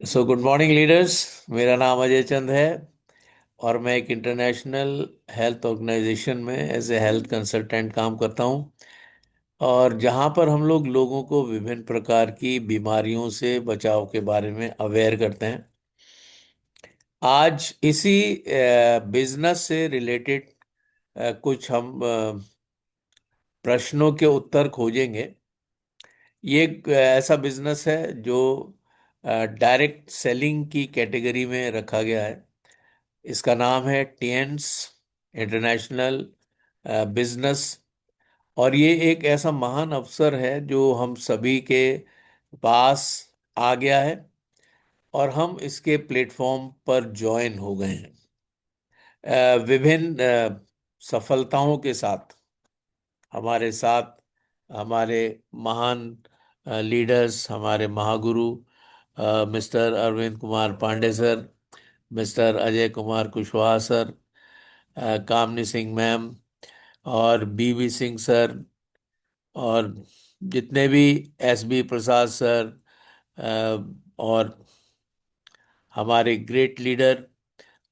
Good morning leaders. मेरा नाम अजय चंद है और मैं एक इंटरनेशनल हेल्थ ऑर्गेनाइजेशन में एज ए हेल्थ कंसल्टेंट काम करता हूं। और जहां पर हम लोग लोगों को विभिन्न प्रकार की बीमारियों से बचाव के बारे में अवेयर करते हैं। आज इसी बिजनेस से रिलेटेड कुछ हम प्रश्नों के उत्तर खोजेंगे। ये एक ऐसा बिजनेस है जो डायरेक्ट सेलिंग की कैटेगरी में रखा गया है। इसका नाम है टिएंस इंटरनेशनल बिजनेस। और ये एक ऐसा महान अवसर है जो हम सभी के पास आ गया है और हम इसके प्लेटफॉर्म पर ज्वाइन हो गए हैं। विभिन्न सफलताओं के साथ हमारे साथ हमारे महान लीडर्स, हमारे महागुरु mister Arvind Kumar Pandey sir, mister Ajay Kumar Kushwaha sir, Kamini Singh ma'am और बीबी सिंह सर, और जितने भी एस बी प्रसाद सर, और हमारे great leader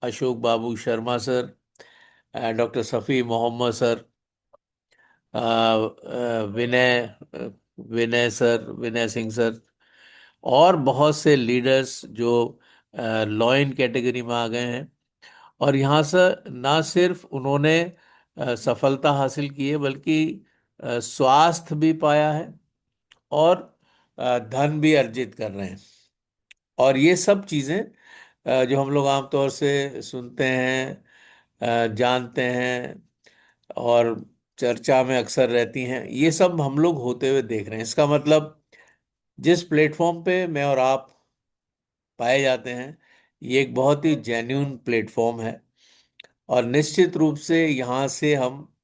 Ashok Babu Sharma sir, doctor Safi Mohammad sir, विनय विनय सर, विनय सिंह सर, और बहुत से लीडर्स जो लॉ इन कैटेगरी में आ गए हैं। और यहाँ से ना सिर्फ उन्होंने सफलता हासिल की है बल्कि स्वास्थ्य भी पाया है और धन भी अर्जित कर रहे हैं। और ये सब चीज़ें जो हम लोग आमतौर से सुनते हैं, जानते हैं और चर्चा में अक्सर रहती हैं, ये सब हम लोग होते हुए देख रहे हैं। इसका मतलब जिस प्लेटफॉर्म पे मैं और आप पाए जाते हैं, ये एक बहुत ही जेन्युइन प्लेटफॉर्म है। और निश्चित रूप से यहाँ से हम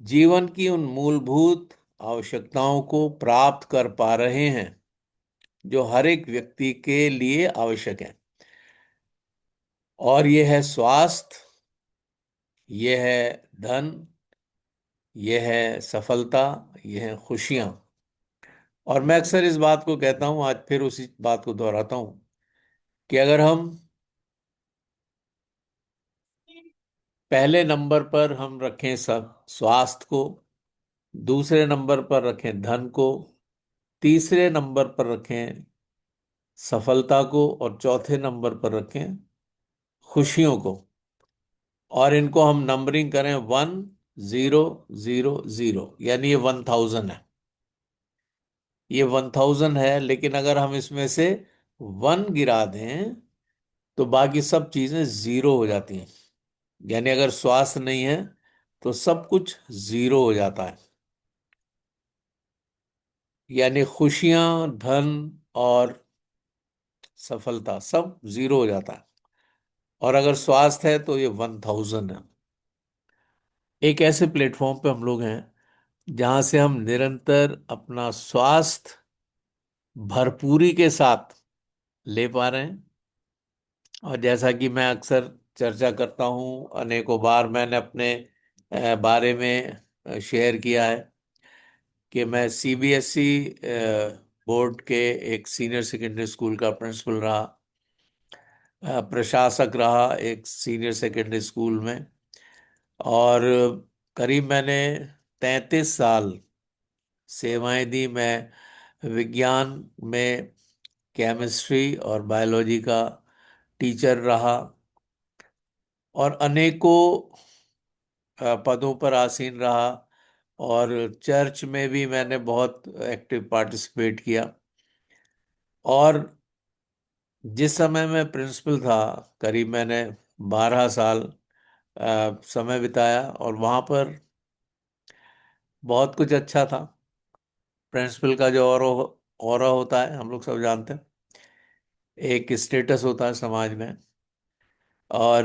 जीवन की उन मूलभूत आवश्यकताओं को प्राप्त कर पा रहे हैं जो हर एक व्यक्ति के लिए आवश्यक है। और ये है स्वास्थ्य, ये है धन, ये है सफलता, ये है खुशियां। और मैं अक्सर इस बात को कहता हूं, आज फिर उसी बात को दोहराता हूं कि अगर हम पहले नंबर पर हम रखें सब स्वास्थ्य को, दूसरे नंबर पर रखें धन को, तीसरे नंबर पर रखें सफलता को, और चौथे नंबर पर रखें खुशियों को, और इनको हम नंबरिंग करें 1000, यानी ये 1000 है। ये 1000 है, लेकिन अगर हम इसमें से वन गिरा दें तो बाकी सब चीजें जीरो हो जाती हैं। यानी अगर स्वास्थ्य नहीं है तो सब कुछ जीरो हो जाता है। यानी खुशियां, धन और सफलता सब जीरो हो जाता है। और अगर स्वास्थ्य है तो ये 1000 है। एक ऐसे प्लेटफॉर्म पे हम लोग हैं जहां से हम निरंतर अपना स्वास्थ्य भरपूरी के साथ ले पा रहे हैं। और जैसा कि मैं अक्सर चर्चा करता हूं, अनेकों बार मैंने अपने बारे में शेयर किया है कि मैं सीबीएसई बोर्ड के एक सीनियर सेकेंडरी स्कूल का प्रिंसिपल रहा, प्रशासक रहा एक सीनियर सेकेंडरी स्कूल में। और करीब मैंने 33 साल सेवाएं दी। मैं विज्ञान में केमिस्ट्री और बायोलॉजी का टीचर रहा और अनेकों पदों पर आसीन रहा। और चर्च में भी मैंने बहुत एक्टिव पार्टिसिपेट किया। और जिस समय मैं प्रिंसिपल था, करीब मैंने 12 साल समय बिताया, और वहाँ पर बहुत कुछ अच्छा था। प्रिंसिपल का जो ऑरा होता है हम लोग सब जानते हैं, एक स्टेटस होता है समाज में। और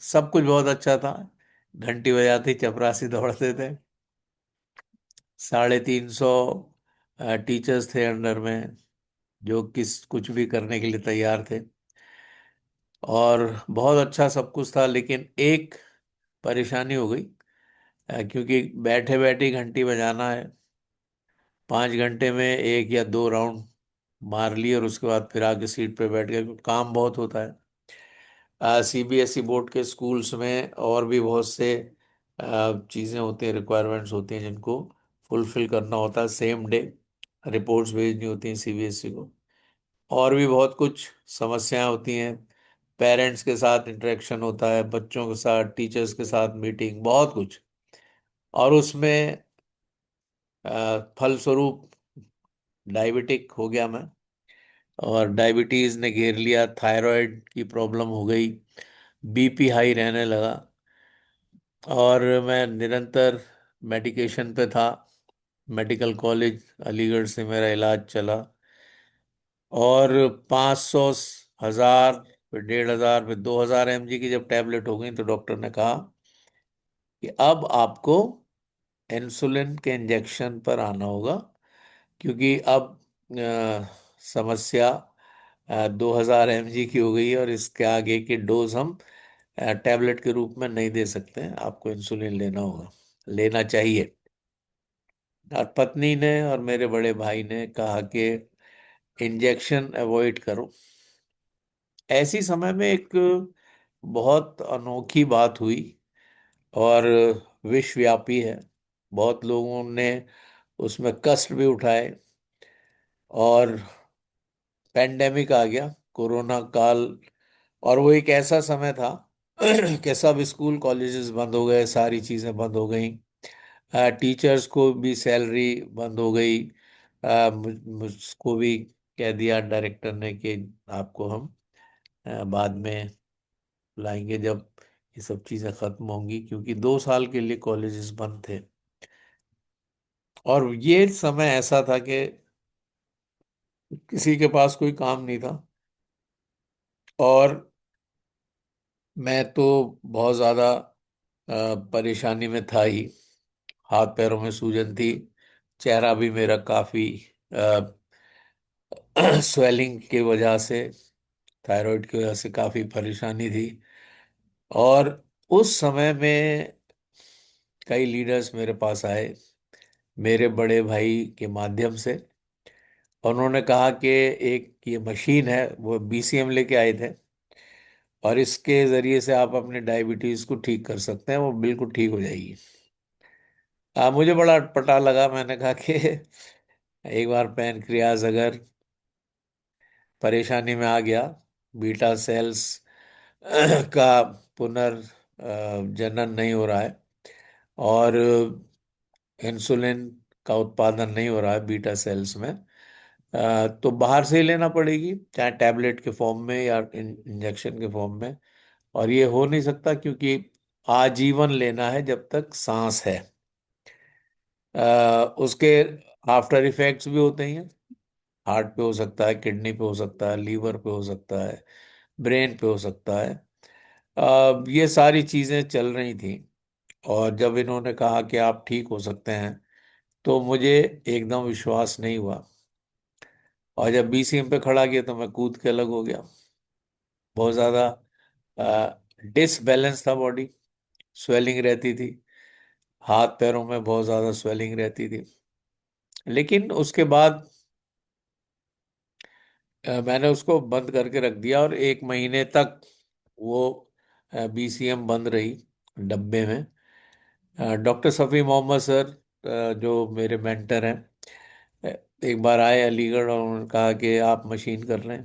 सब कुछ बहुत अच्छा था। घंटी बजाती चपरासी दौड़ते थे। 350 टीचर्स थे अंडर में जो किस कुछ भी करने के लिए तैयार थे। और बहुत अच्छा सब कुछ था, लेकिन एक परेशानी हो गई। क्योंकि बैठे बैठे घंटी बजाना है, 5 घंटे में 1 या 2 राउंड मार ली और उसके बाद फिर आके सीट पे बैठ गए, क्योंकि काम बहुत होता है। सीबीएसई बोर्ड के स्कूल्स में और भी बहुत से चीज़ें होती हैं, रिक्वायरमेंट्स होती हैं जिनको फुलफिल करना होता है। सेम डे रिपोर्ट्स भेजनी होती हैं सीबीएसई को। और भी बहुत कुछ समस्याएं होती हैं। पेरेंट्स के साथ इंटरेक्शन होता है, बच्चों के साथ, टीचर्स के साथ मीटिंग, बहुत कुछ। और उसमें फलस्वरूप डायबिटिक हो गया मैं, और डायबिटीज ने घेर लिया, थायराइड की प्रॉब्लम हो गई, बीपी हाई रहने लगा, और मैं निरंतर मेडिकेशन पे था। मेडिकल कॉलेज अलीगढ़ से मेरा इलाज चला, और 500, 1000, फिर 1500, फिर 2000 mg की जब टैबलेट हो गई तो डॉक्टर ने कहा कि अब आपको इंसुलिन के इंजेक्शन पर आना होगा, क्योंकि अब समस्या 2000 mg की हो गई है, और इसके आगे की डोज हम टैबलेट के रूप में नहीं दे सकते हैं, आपको इंसुलिन लेना होगा, लेना चाहिए। और पत्नी ने और मेरे बड़े भाई ने कहा कि इंजेक्शन अवॉइड करो। ऐसी समय में एक बहुत अनोखी बात हुई, और विश्वव्यापी है। बहुत लोगों ने उसमें कष्ट भी उठाए, और पेंडेमिक आ गया, कोरोना काल। और वो एक ऐसा समय था कि सब स्कूल कॉलेजेस बंद हो गए, सारी चीज़ें बंद हो गई, टीचर्स को भी सैलरी बंद हो गई। मुझको भी कह दिया डायरेक्टर ने कि आपको हम बाद में लाएंगे जब ये सब चीज़ें खत्म होंगी, क्योंकि 2 साल के लिए कॉलेजेस बंद थे। और ये समय ऐसा था कि किसी के पास कोई काम नहीं था, और मैं तो बहुत ज़्यादा परेशानी में था ही। हाथ पैरों में सूजन थी, चेहरा भी मेरा काफ़ी स्वेलिंग की वजह से, थायराइड की वजह से काफ़ी परेशानी थी। और उस समय में कई लीडर्स मेरे पास आए, मेरे बड़े भाई के माध्यम से। उन्होंने कहा कि एक ये मशीन है, वो बीसीएम लेके आए थे, और इसके ज़रिए से आप अपने डायबिटीज़ को ठीक कर सकते हैं, वो बिल्कुल ठीक हो जाएगी। मुझे बड़ा अटपटा लगा। मैंने कहा कि एक बार पैनक्रियाज अगर परेशानी में आ गया, बीटा सेल्स का पुनर्जनन नहीं हो रहा है, और इंसुलिन का उत्पादन नहीं हो रहा है बीटा सेल्स में, तो बाहर से ही लेना पड़ेगी, चाहे टैबलेट के फॉर्म में या इंजेक्शन के फॉर्म में। और ये हो नहीं सकता, क्योंकि आजीवन लेना है जब तक सांस है। उसके आफ्टर इफेक्ट्स भी होते हैं। हार्ट पे हो सकता है, किडनी पे हो सकता है, लीवर पे हो सकता है, ब्रेन पे हो सकता है। ये सारी चीजें चल रही थी, और जब इन्होंने कहा कि आप ठीक हो सकते हैं, तो मुझे एकदम विश्वास नहीं हुआ। और जब बीसीएम पे खड़ा किया तो मैं कूद के अलग हो गया। बहुत ज्यादा डिसबैलेंस था बॉडी, स्वेलिंग रहती थी, हाथ पैरों में बहुत ज्यादा स्वेलिंग रहती थी। लेकिन उसके बाद मैंने उसको बंद करके रख दिया, और 1 महीने तक वो बीसीएम बंद रही डब्बे में। डॉक्टर सफ़ी मोहम्मद सर, जो मेरे मेंटर हैं, एक बार आए अलीगढ़, और उन्होंने कहा कि आप मशीन कर लें।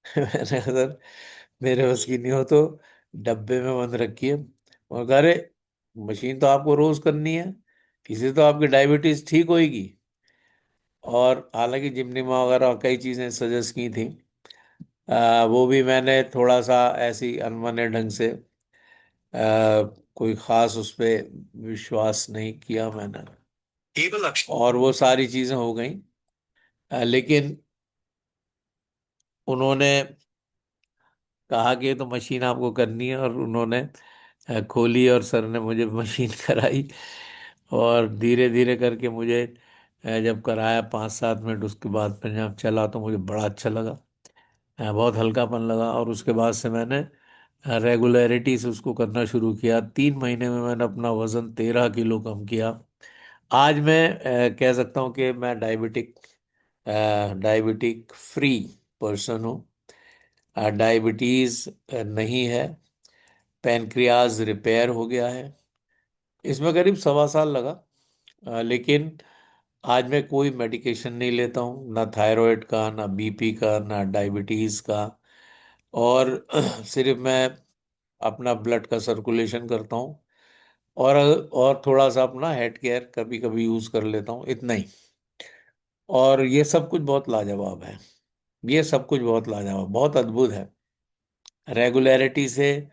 मैंने कहा सर मेरे बस की नहीं हो, तो डब्बे में बंद रखिए। और कह रहे मशीन तो आपको रोज करनी है, इससे तो आपकी डायबिटीज ठीक होएगी। और हालांकि जिमनिमा वगैरह कई चीज़ें सजेस्ट की थी, वो भी मैंने थोड़ा सा ऐसी अनमने ढंग से, आ, कोई खास उस पे विश्वास नहीं किया मैंने, और वो सारी चीजें हो गई। लेकिन उन्होंने कहा कि ये तो मशीन आपको करनी है, और उन्होंने खोली, और सर ने मुझे मशीन कराई। और धीरे धीरे करके मुझे जब कराया 5-7 मिनट, उसके बाद फिर जब चला तो मुझे बड़ा अच्छा लगा, बहुत हल्कापन लगा। और उसके बाद से मैंने रेगुलरिटी से उसको करना शुरू किया। 3 महीने में मैंने अपना वजन 13 किलो कम किया। आज मैं कह सकता हूँ कि मैं डायबिटिक डायबिटिक फ्री पर्सन हूँ। डायबिटीज नहीं है। पैनक्रियाज रिपेयर हो गया है। इसमें करीब 1.25 साल लगा। लेकिन आज मैं कोई मेडिकेशन नहीं लेता हूँ, ना थायराइड का, ना बीपी का, ना डायबिटीज का। और सिर्फ मैं अपना ब्लड का सर्कुलेशन करता हूँ। और थोड़ा सा अपना हेड केयर कभी कभी यूज कर लेता हूँ, इतना ही। और ये सब कुछ बहुत लाजवाब है। ये सब कुछ बहुत लाजवाब, बहुत अद्भुत है। रेगुलरिटी से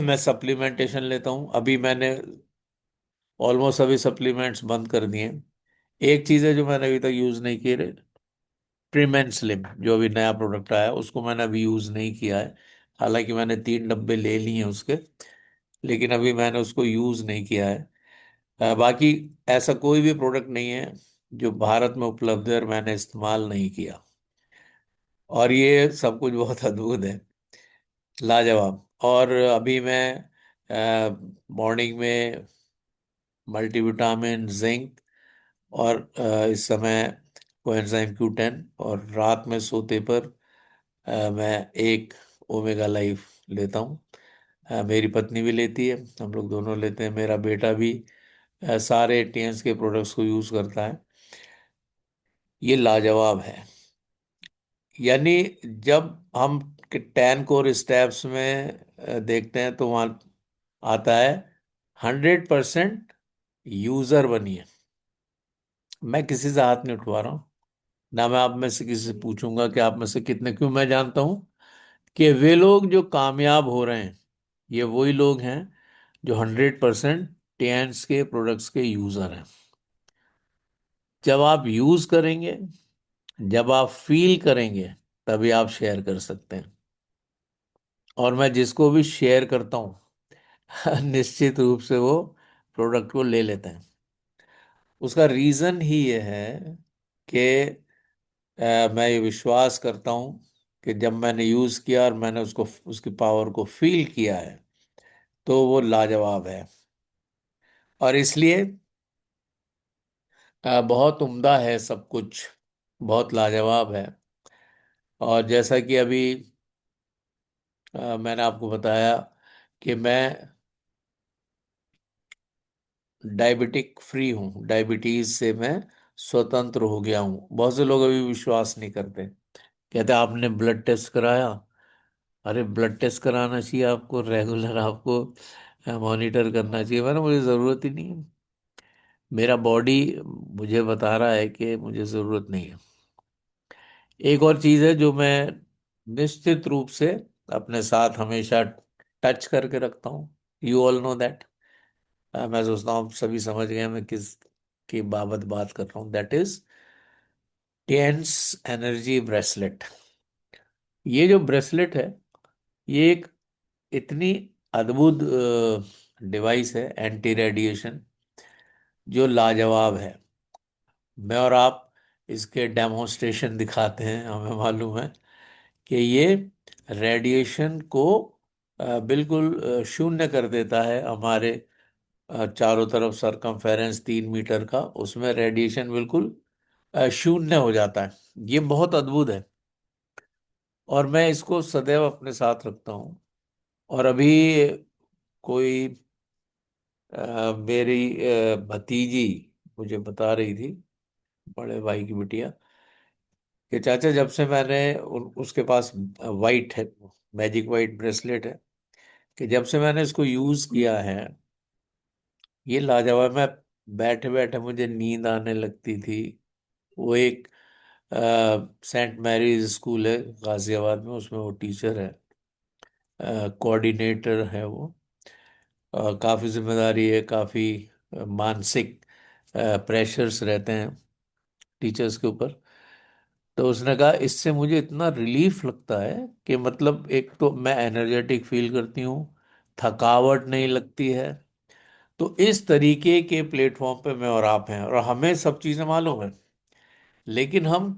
मैं सप्लीमेंटेशन लेता हूँ। अभी मैंने ऑलमोस्ट सभी सप्लीमेंट्स बंद कर दिए। एक चीज़ है जो मैंने अभी तक यूज़ नहीं की, ट्रिम एंड स्लिम, जो अभी नया प्रोडक्ट आया है, उसको मैंने अभी यूज़ नहीं किया है। हालांकि मैंने 3 डब्बे ले लिए हैं उसके, लेकिन अभी मैंने उसको यूज़ नहीं किया है। बाकी ऐसा कोई भी प्रोडक्ट नहीं है जो भारत में उपलब्ध है और मैंने इस्तेमाल नहीं किया। और ये सब कुछ बहुत अद्भुत है, लाजवाब। और अभी मैं मॉर्निंग में मल्टीविटामिन, जिंक, और इस समय कोएंजाइम Q10, और रात में सोते पर मैं एक ओमेगा लाइफ लेता हूँ। मेरी पत्नी भी लेती है, हम लोग दोनों लेते हैं। मेरा बेटा भी सारे टीएंस के प्रोडक्ट्स को यूज़ करता है। ये लाजवाब है। यानी जब हम टेन कोर स्टेप्स में देखते हैं तो वहाँ आता है 100% यूजर बनिए। मैं किसी से हाथ नहीं उठवा रहा हूँ, ना मैं आप में से किसी से पूछूंगा कि आप में से कितने, क्यों, मैं जानता हूँ कि वे लोग जो कामयाब हो रहे हैं, ये वही लोग हैं जो 100% टेंस के प्रोडक्ट्स के यूजर हैं। जब आप यूज करेंगे, जब आप फील करेंगे, तभी आप शेयर कर सकते हैं। और मैं जिसको भी शेयर करता हूँ निश्चित रूप से वो प्रोडक्ट को ले लेते हैं। उसका रीजन ही ये है कि मैं ये विश्वास करता हूँ कि जब मैंने यूज किया और मैंने उसको, उसकी पावर को फील किया है, तो वो लाजवाब है। और इसलिए बहुत उम्दा है सब कुछ, बहुत लाजवाब है। और जैसा कि अभी मैंने आपको बताया कि मैं डायबिटिक फ्री हूँ, डायबिटीज से मैं स्वतंत्र हो गया हूँ। बहुत से लोग अभी विश्वास नहीं करते, कहते आपने ब्लड टेस्ट कराया। अरे ब्लड टेस्ट कराना चाहिए आपको, रेगुलर आपको मॉनिटर करना चाहिए। मैंने, मुझे ज़रूरत ही नहीं है। मेरा बॉडी मुझे बता रहा है कि मुझे ज़रूरत नहीं है। एक और चीज़ है जो मैं निश्चित रूप से अपने साथ हमेशा टच करके रखता हूँ। You all know that. मैं सोचता हूँ आप सभी समझ गए मैं किस की बाबत बात कर रहा हूँ। That is tens energy bracelet. ये जो ब्रेसलेट है, ये एक इतनी अद्भुत डिवाइस है, एंटी रेडिएशन, जो लाजवाब है। मैं और आप इसके डेमोन्स्ट्रेशन दिखाते हैं, हमें मालूम है कि ये रेडिएशन को बिल्कुल शून्य कर देता है। हमारे चारों तरफ सरकमफेरेंस 3 मीटर का, उसमें रेडिएशन बिल्कुल शून्य हो जाता है। ये बहुत अद्भुत है, और मैं इसको सदैव अपने साथ रखता हूँ। और अभी कोई मेरी भतीजी मुझे बता रही थी, बड़े भाई की बिटिया, कि चाचा जब से मैंने उसके पास वाइट है, मैजिक वाइट ब्रेसलेट है, कि जब से मैंने इसको यूज किया है, ये लाजवाब। मैं बैठे बैठे मुझे नींद आने लगती थी। वो एक सेंट मैरीज स्कूल है गाजियाबाद में, उसमें वो टीचर है, कोऑर्डिनेटर है वो। काफ़ी जिम्मेदारी है, काफ़ी मानसिक प्रेशर्स रहते हैं टीचर्स के ऊपर। तो उसने कहा इससे मुझे इतना रिलीफ लगता है कि मतलब एक तो मैं एनर्जेटिक फील करती हूँ, थकावट नहीं लगती है। तो इस तरीके के प्लेटफॉर्म पे मैं और आप हैं, और हमें सब चीज़ें मालूम है, लेकिन हम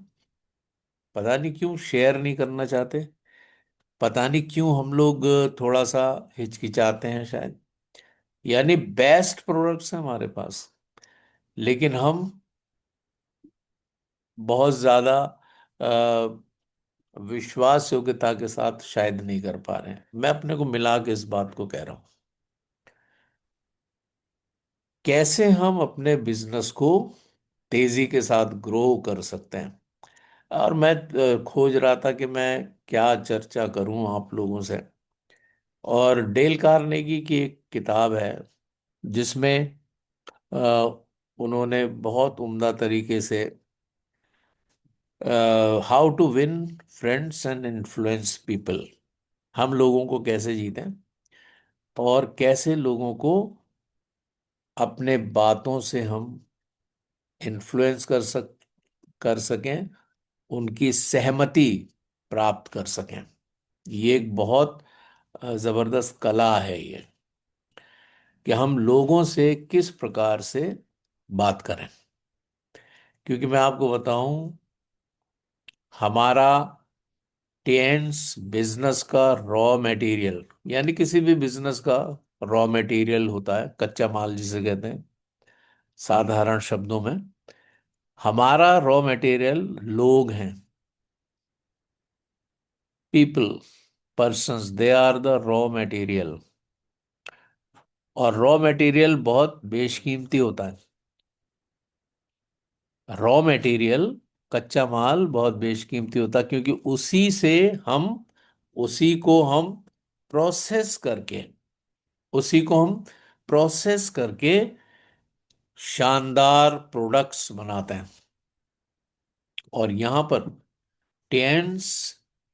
पता नहीं क्यों शेयर नहीं करना चाहते। पता नहीं क्यों हम लोग थोड़ा सा हिचकिचाते हैं शायद। यानी बेस्ट प्रोडक्ट्स हैं हमारे पास, लेकिन हम बहुत ज्यादा विश्वास योग्यता के साथ शायद नहीं कर पा रहे हैं। मैं अपने को मिला के इस बात को कह रहा हूं, कैसे हम अपने बिजनेस को तेजी के साथ ग्रो कर सकते हैं। और मैं खोज रहा था कि मैं क्या चर्चा करूं आप लोगों से। और डेल कार्नेगी की एक किताब है जिसमें अ, उन्होंने बहुत उम्दा तरीके से how to win friends and influence people, हम लोगों को कैसे जीतें और कैसे लोगों को अपने बातों से हम इन्फ्लुएंस कर सकें, उनकी सहमति प्राप्त कर सकें। ये एक बहुत जबरदस्त कला है ये, कि हम लोगों से किस प्रकार से बात करें। क्योंकि मैं आपको बताऊं, हमारा टेंस बिजनेस का रॉ मटेरियल, यानी किसी भी बिजनेस का रॉ मटेरियल होता है, कच्चा माल जिसे कहते हैं साधारण शब्दों में। हमारा रॉ मटेरियल लोग हैं, people, persons, they are the raw material. और रॉ मटेरियल बहुत बेशकीमती होता है। रॉ मटेरियल, कच्चा माल बहुत बेशकीमती होता है, क्योंकि हम उसी को हम प्रोसेस करके उसी को हम प्रोसेस करके शानदार प्रोडक्ट्स बनाते हैं। और यहां पर टेंस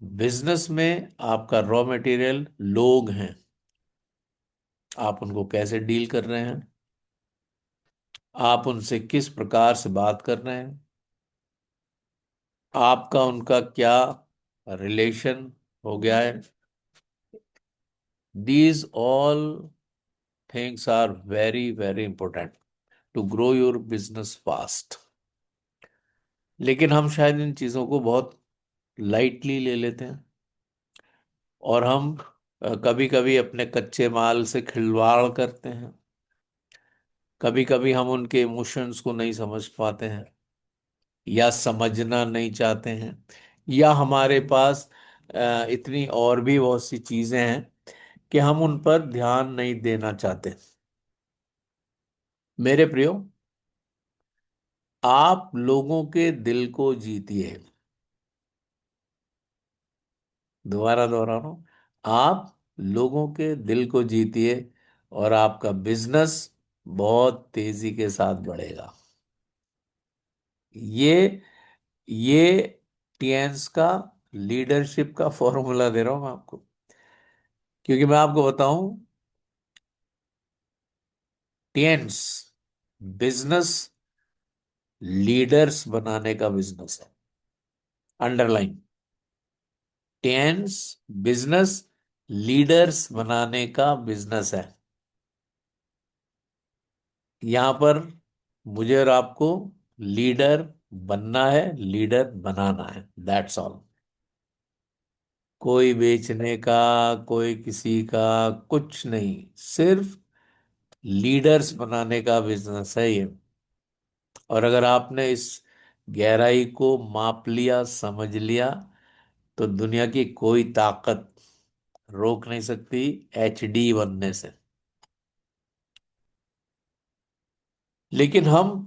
बिजनेस में आपका रॉ मटेरियल लोग हैं। आप उनको कैसे डील कर रहे हैं, आप उनसे किस प्रकार से बात कर रहे हैं, आपका उनका क्या रिलेशन हो गया है। These all things are very very important to grow your business fast. लेकिन हम शायद इन चीजों को बहुत लाइटली ले लेते हैं, और हम कभी कभी अपने कच्चे माल से खिलवाड़ करते हैं। कभी कभी हम उनके इमोशंस को नहीं समझ पाते हैं, या समझना नहीं चाहते हैं, या हमारे पास इतनी और भी बहुत सी चीजें हैं कि हम उन पर ध्यान नहीं देना चाहते। मेरे प्रियो, आप लोगों के दिल को जीतिए। दोबारा दोहरा रहा हूं, आप लोगों के दिल को जीतिए और आपका बिजनेस बहुत तेजी के साथ बढ़ेगा। ये ये टीएंस का लीडरशिप का फॉर्मूला दे रहा हूं मैं आपको। क्योंकि मैं आपको बताऊं, टीएंस बिजनेस लीडर्स बनाने का बिजनेस है। अंडरलाइन, टीएंस बिजनेस लीडर्स बनाने का बिजनेस है। यहां पर मुझे और आपको लीडर बनना है, लीडर बनाना है, दैट्स ऑल। कोई बेचने का, कोई किसी का कुछ नहीं, सिर्फ लीडर्स बनाने का बिजनेस है ये। और अगर आपने इस गहराई को माप लिया, समझ लिया, तो दुनिया की कोई ताकत रोक नहीं सकती एचडी बनने से। लेकिन हम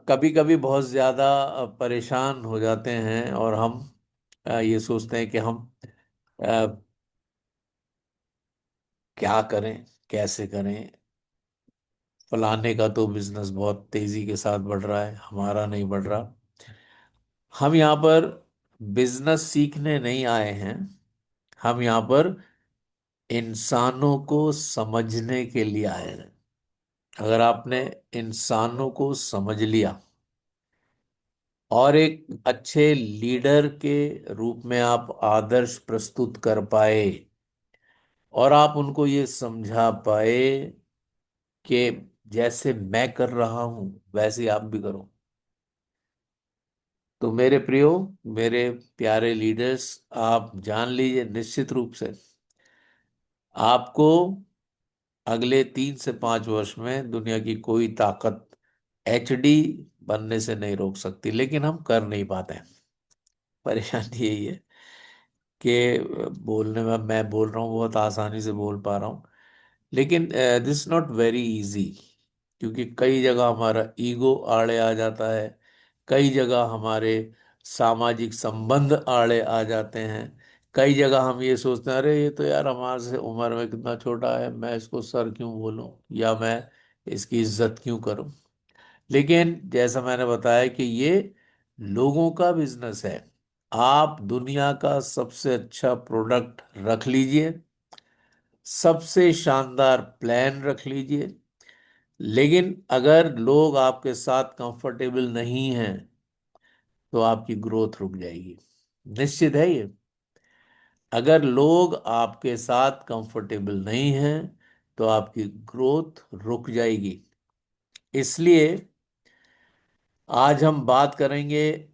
कभी कभी बहुत ज्यादा परेशान हो जाते हैं, और हम ये सोचते हैं कि हम अ, क्या करें, कैसे करें। फलाने का तो बिजनेस बहुत तेजी के साथ बढ़ रहा है, हमारा नहीं बढ़ रहा। हम यहाँ पर बिजनेस सीखने नहीं आए हैं, हम यहाँ पर इंसानों को समझने के लिए आए हैं। अगर आपने इंसानों को समझ लिया और एक अच्छे लीडर के रूप में आप आदर्श प्रस्तुत कर पाए, और आप उनको ये समझा पाए कि जैसे मैं कर रहा हूं वैसे आप भी करो, तो मेरे प्रियो, मेरे प्यारे लीडर्स, आप जान लीजिए निश्चित रूप से आपको अगले 3 से 5 वर्ष में दुनिया की कोई ताकत एचडी बनने से नहीं रोक सकती, लेकिन हम कर नहीं पाते हैं। परेशानी यही है कि बोलने में मैं बोल रहा हूँ, बहुत आसानी से बोल पा रहा हूँ, लेकिन दिस नॉट वेरी इजी। क्योंकि कई जगह हमारा ईगो आड़े आ जाता है, कई जगह हमारे सामाजिक संबंध आड़े आ जाते हैं, कई जगह हम ये सोचते हैं अरे ये तो यार हमारे से उम्र में कितना छोटा है, मैं इसको सर क्यों बोलूं, या मैं इसकी इज्जत क्यों करूं। लेकिन जैसा मैंने बताया कि ये लोगों का बिजनेस है। आप दुनिया का सबसे अच्छा प्रोडक्ट रख लीजिए, सबसे शानदार प्लान रख लीजिए, लेकिन अगर लोग आपके साथ कंफर्टेबल नहीं हैं तो आपकी ग्रोथ रुक जाएगी। निश्चित है ये। अगर लोग आपके साथ कंफर्टेबल नहीं हैं तो आपकी ग्रोथ रुक जाएगी। इसलिए आज हम बात करेंगे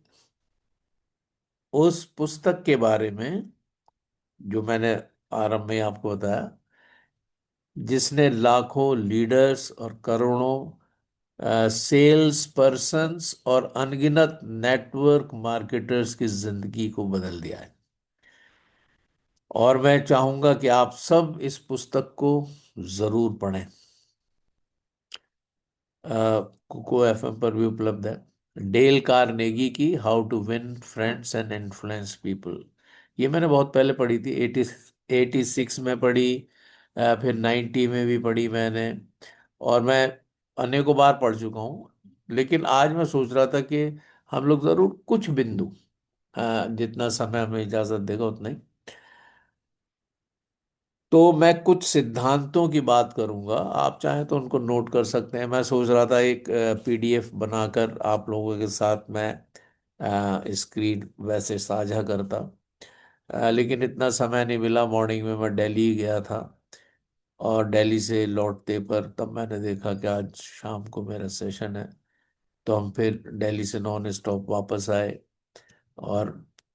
उस पुस्तक के बारे में जो मैंने आरंभ में आपको बताया, जिसने लाखों लीडर्स और करोड़ों सेल्स पर्सन्स और अनगिनत नेटवर्क मार्केटर्स की जिंदगी को बदल दिया है। और मैं चाहूंगा कि आप सब इस पुस्तक को जरूर पढ़ें। कुको एफएम पर भी उपलब्ध है। डेल कार्नेगी की how to win friends and influence people. ये मैंने बहुत पहले पढ़ी थी, 86 में पढ़ी, फिर 90 में भी पढ़ी मैंने, और मैं अनेकों बार पढ़ चुका हूँ। लेकिन आज मैं सोच रहा था कि हम लोग जरूर कुछ बिंदु, जितना समय हमें इजाजत देगा उतना ही, तो मैं कुछ सिद्धांतों की बात करूंगा। आप चाहें तो उनको नोट कर सकते हैं। मैं सोच रहा था एक पीडीएफ बनाकर आप लोगों के साथ मैं स्क्रीन वैसे साझा करता, लेकिन इतना समय नहीं मिला। मॉर्निंग में मैं दिल्ली गया था, और दिल्ली से लौटते पर तब मैंने देखा कि आज शाम को मेरा सेशन है। तो हम फिर दिल्ली से नॉन स्टॉप वापस आए, और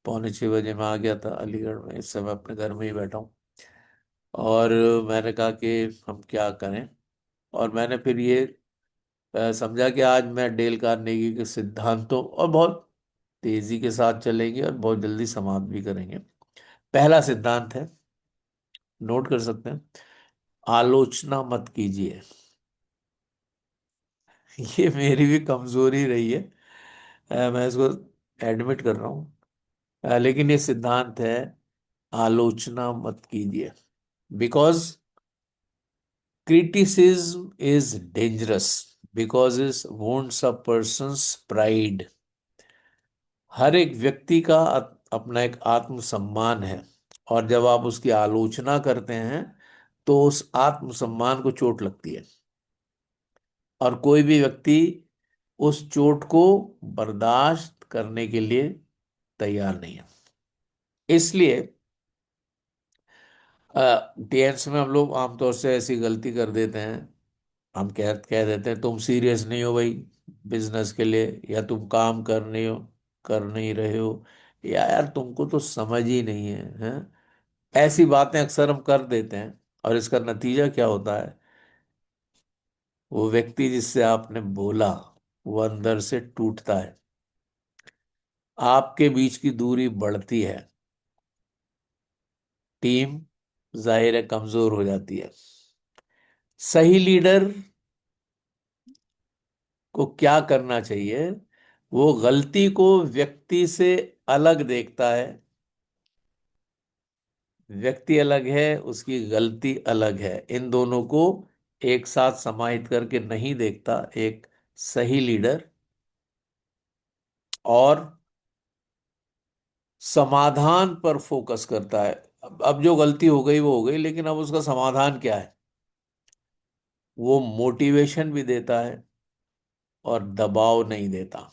5:45 मैं आ गया था अलीगढ़ में। इस समय अपने घर में ही बैठा हूँ। और मैंने कहा कि हम क्या करें, और मैंने फिर ये समझा कि आज मैं डेल कार्नेगी के सिद्धांतों, और बहुत तेजी के साथ चलेंगे और बहुत जल्दी समाप्त भी करेंगे। पहला सिद्धांत है, नोट कर सकते हैं, आलोचना मत कीजिए। ये मेरी भी कमजोरी रही है, मैं इसको एडमिट कर रहा हूँ। लेकिन ये सिद्धांत है, आलोचना मत कीजिए। Because criticism is dangerous because it wounds a person's pride। हर एक व्यक्ति का अपना एक आत्मसम्मान है, और जब आप उसकी आलोचना करते हैं तो उस आत्मसम्मान को चोट लगती है, और कोई भी व्यक्ति उस चोट को बर्दाश्त करने के लिए तैयार नहीं है। इसलिए टीएन्स में हम लोग आमतौर से ऐसी गलती कर देते हैं। हम कह देते हैं तुम सीरियस नहीं हो भाई बिजनेस के लिए, या तुम काम कर नहीं रहे हो, या यार तुमको तो समझ ही नहीं है, हैं? ऐसी बातें अक्सर हम कर देते हैं, और इसका नतीजा क्या होता है, वो व्यक्ति जिससे आपने बोला वो अंदर से टूटता है, आपके बीच की दूरी बढ़ती है, टीम जाहिर है कमजोर हो जाती है। सही लीडर को क्या करना चाहिए, वो गलती को व्यक्ति से अलग देखता है। व्यक्ति अलग है, उसकी गलती अलग है, इन दोनों को एक साथ समाहित करके नहीं देखता एक सही लीडर। और समाधान पर फोकस करता है। अब जो गलती हो गई वो हो गई, लेकिन अब उसका समाधान क्या है, वो मोटिवेशन भी देता है और दबाव नहीं देता।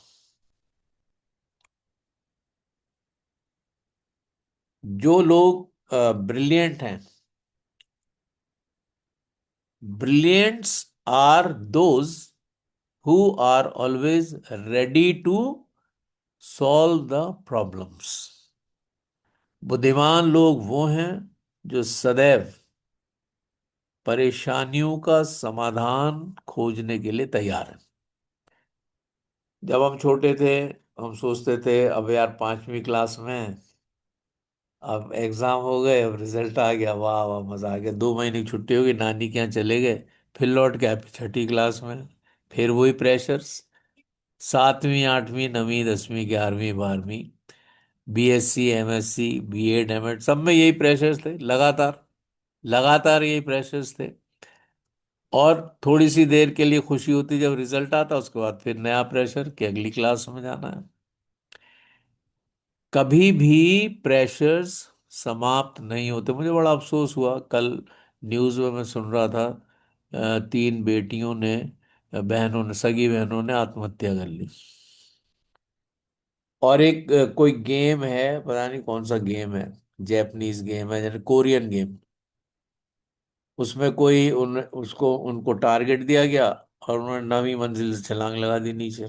जो लोग ब्रिलियंट हैं, brilliants are those who are always ready to solve the problems। बुद्धिमान लोग वो हैं जो सदैव परेशानियों का समाधान खोजने के लिए तैयार हैं। जब हम छोटे थे हम सोचते थे अब यार 5वीं क्लास में हैं, अब एग्जाम हो गए, अब रिजल्ट आ गया, वाह वाह मजा आ गया, 2 महीने की छुट्टी होगी, नानी के यहाँ चले गए, फिर लौट के आए 6ठी क्लास में, फिर वही प्रेशर्स, 7वीं 8वीं 9वीं 10वीं 11वीं 12वीं, बीएससी एमएससी बीएड एमएड सब में यही प्रेशर्स थे, लगातार लगातार यही प्रेशर्स थे। और थोड़ी सी देर के लिए खुशी होती जब रिजल्ट आता, उसके बाद फिर नया प्रेशर कि अगली क्लास में जाना है। कभी भी प्रेशर्स समाप्त नहीं होते। मुझे बड़ा अफसोस हुआ कल, न्यूज़ में मैं सुन रहा था, 3 बेटियों ने, बहनों ने, सगी बहनों ने आत्महत्या कर ली। और एक कोई गेम है, पता नहीं कौन सा गेम है, जैपनीज गेम है, जैसे कोरियन गेम, उसमें कोई उन उसको उनको टारगेट दिया गया और उन्होंने 9वीं मंजिल से छलांग लगा दी नीचे।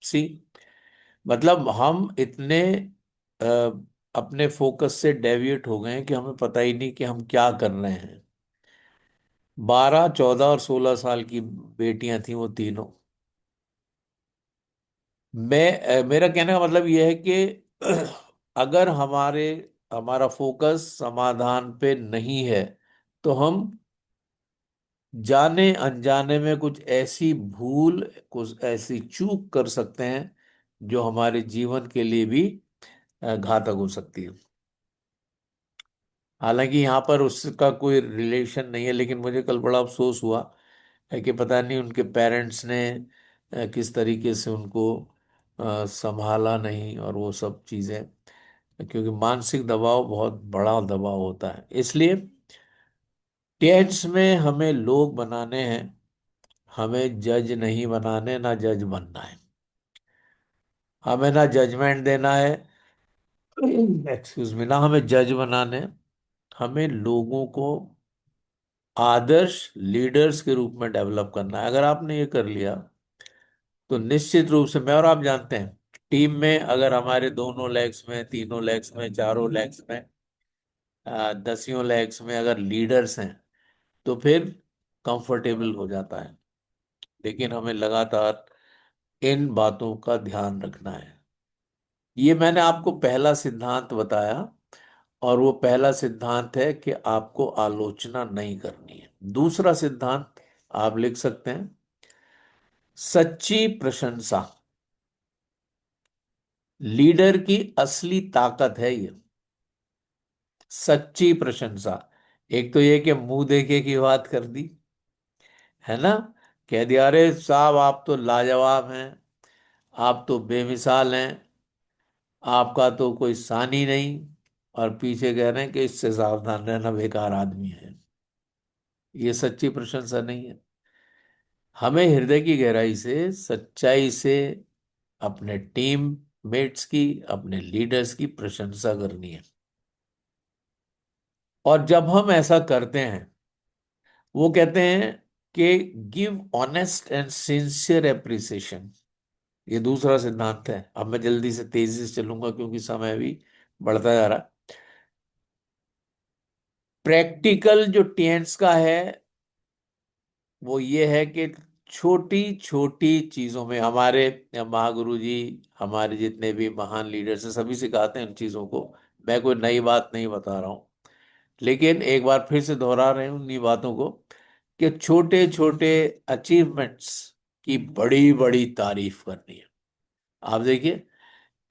सी, मतलब हम इतने अ, अपने फोकस से डेविएट हो गए हैं कि हमें पता ही नहीं कि हम क्या कर रहे हैं। 12 14 और 16 साल की बेटियां थी वो तीनों। मेरा कहने का मतलब यह है कि अगर हमारा फोकस समाधान पे नहीं है तो हम जाने अनजाने में कुछ ऐसी भूल, कुछ ऐसी चूक कर सकते हैं जो हमारे जीवन के लिए भी घातक हो सकती है। हालांकि यहाँ पर उसका कोई रिलेशन नहीं है, लेकिन मुझे कल बड़ा अफसोस हुआ है कि पता नहीं उनके पेरेंट्स ने किस तरीके से उनको संभाला नहीं, और वो सब चीज़ें, क्योंकि मानसिक दबाव बहुत बड़ा दबाव होता है। इसलिए टेंस में हमें लोग बनाने हैं, हमें जज नहीं बनाने, ना जज बनना है। हमें ना जजमेंट देना है, एक्सक्यूज मी, ना हमें जज बनाने, हमें लोगों को आदर्श लीडर्स के रूप में डेवलप करना है। अगर आपने ये कर लिया तो निश्चित रूप से, मैं और आप जानते हैं, टीम में अगर हमारे दोनों लेग्स में, तीनों लेग्स में, चारों लेग्स में, 10 लेग्स में अगर लीडर्स हैं तो फिर कंफर्टेबल हो जाता है। लेकिन हमें लगातार इन बातों का ध्यान रखना है। ये मैंने आपको पहला सिद्धांत बताया, और वो पहला सिद्धांत है कि आपको आलोचना नहीं करनी है। दूसरा सिद्धांत आप लिख सकते हैं, सच्ची प्रशंसा लीडर की असली ताकत है। ये सच्ची प्रशंसा, एक तो ये कि मुंह देखे की बात कर दी, है ना, कह दिया अरे साहब आप तो लाजवाब हैं, आप तो बेमिसाल हैं, आपका तो कोई सानी नहीं, और पीछे कह रहे हैं कि इससे सावधान रहना, बेकार आदमी है। ये सच्ची प्रशंसा नहीं है। हमें हृदय की गहराई से, सच्चाई से अपने टीम मेट्स की, अपने लीडर्स की प्रशंसा करनी है। और जब हम ऐसा करते हैं, वो कहते हैं कि give honest and sincere appreciation. ये दूसरा सिद्धांत है। अब मैं जल्दी से तेजी से चलूंगा क्योंकि समय भी बढ़ता जा रहा है। प्रैक्टिकल जो टेंस का है वो ये है कि छोटी छोटी चीजों में, हमारे महागुरु जी, हमारे जितने भी महान लीडर्स हैं, सभी सिखाते हैं इन चीजों को। मैं कोई नई बात नहीं बता रहा हूँ, लेकिन एक बार फिर से दोहरा रहे हैं उन्हीं बातों को, कि छोटे छोटे अचीवमेंट्स की बड़ी बड़ी तारीफ करनी है। आप देखिए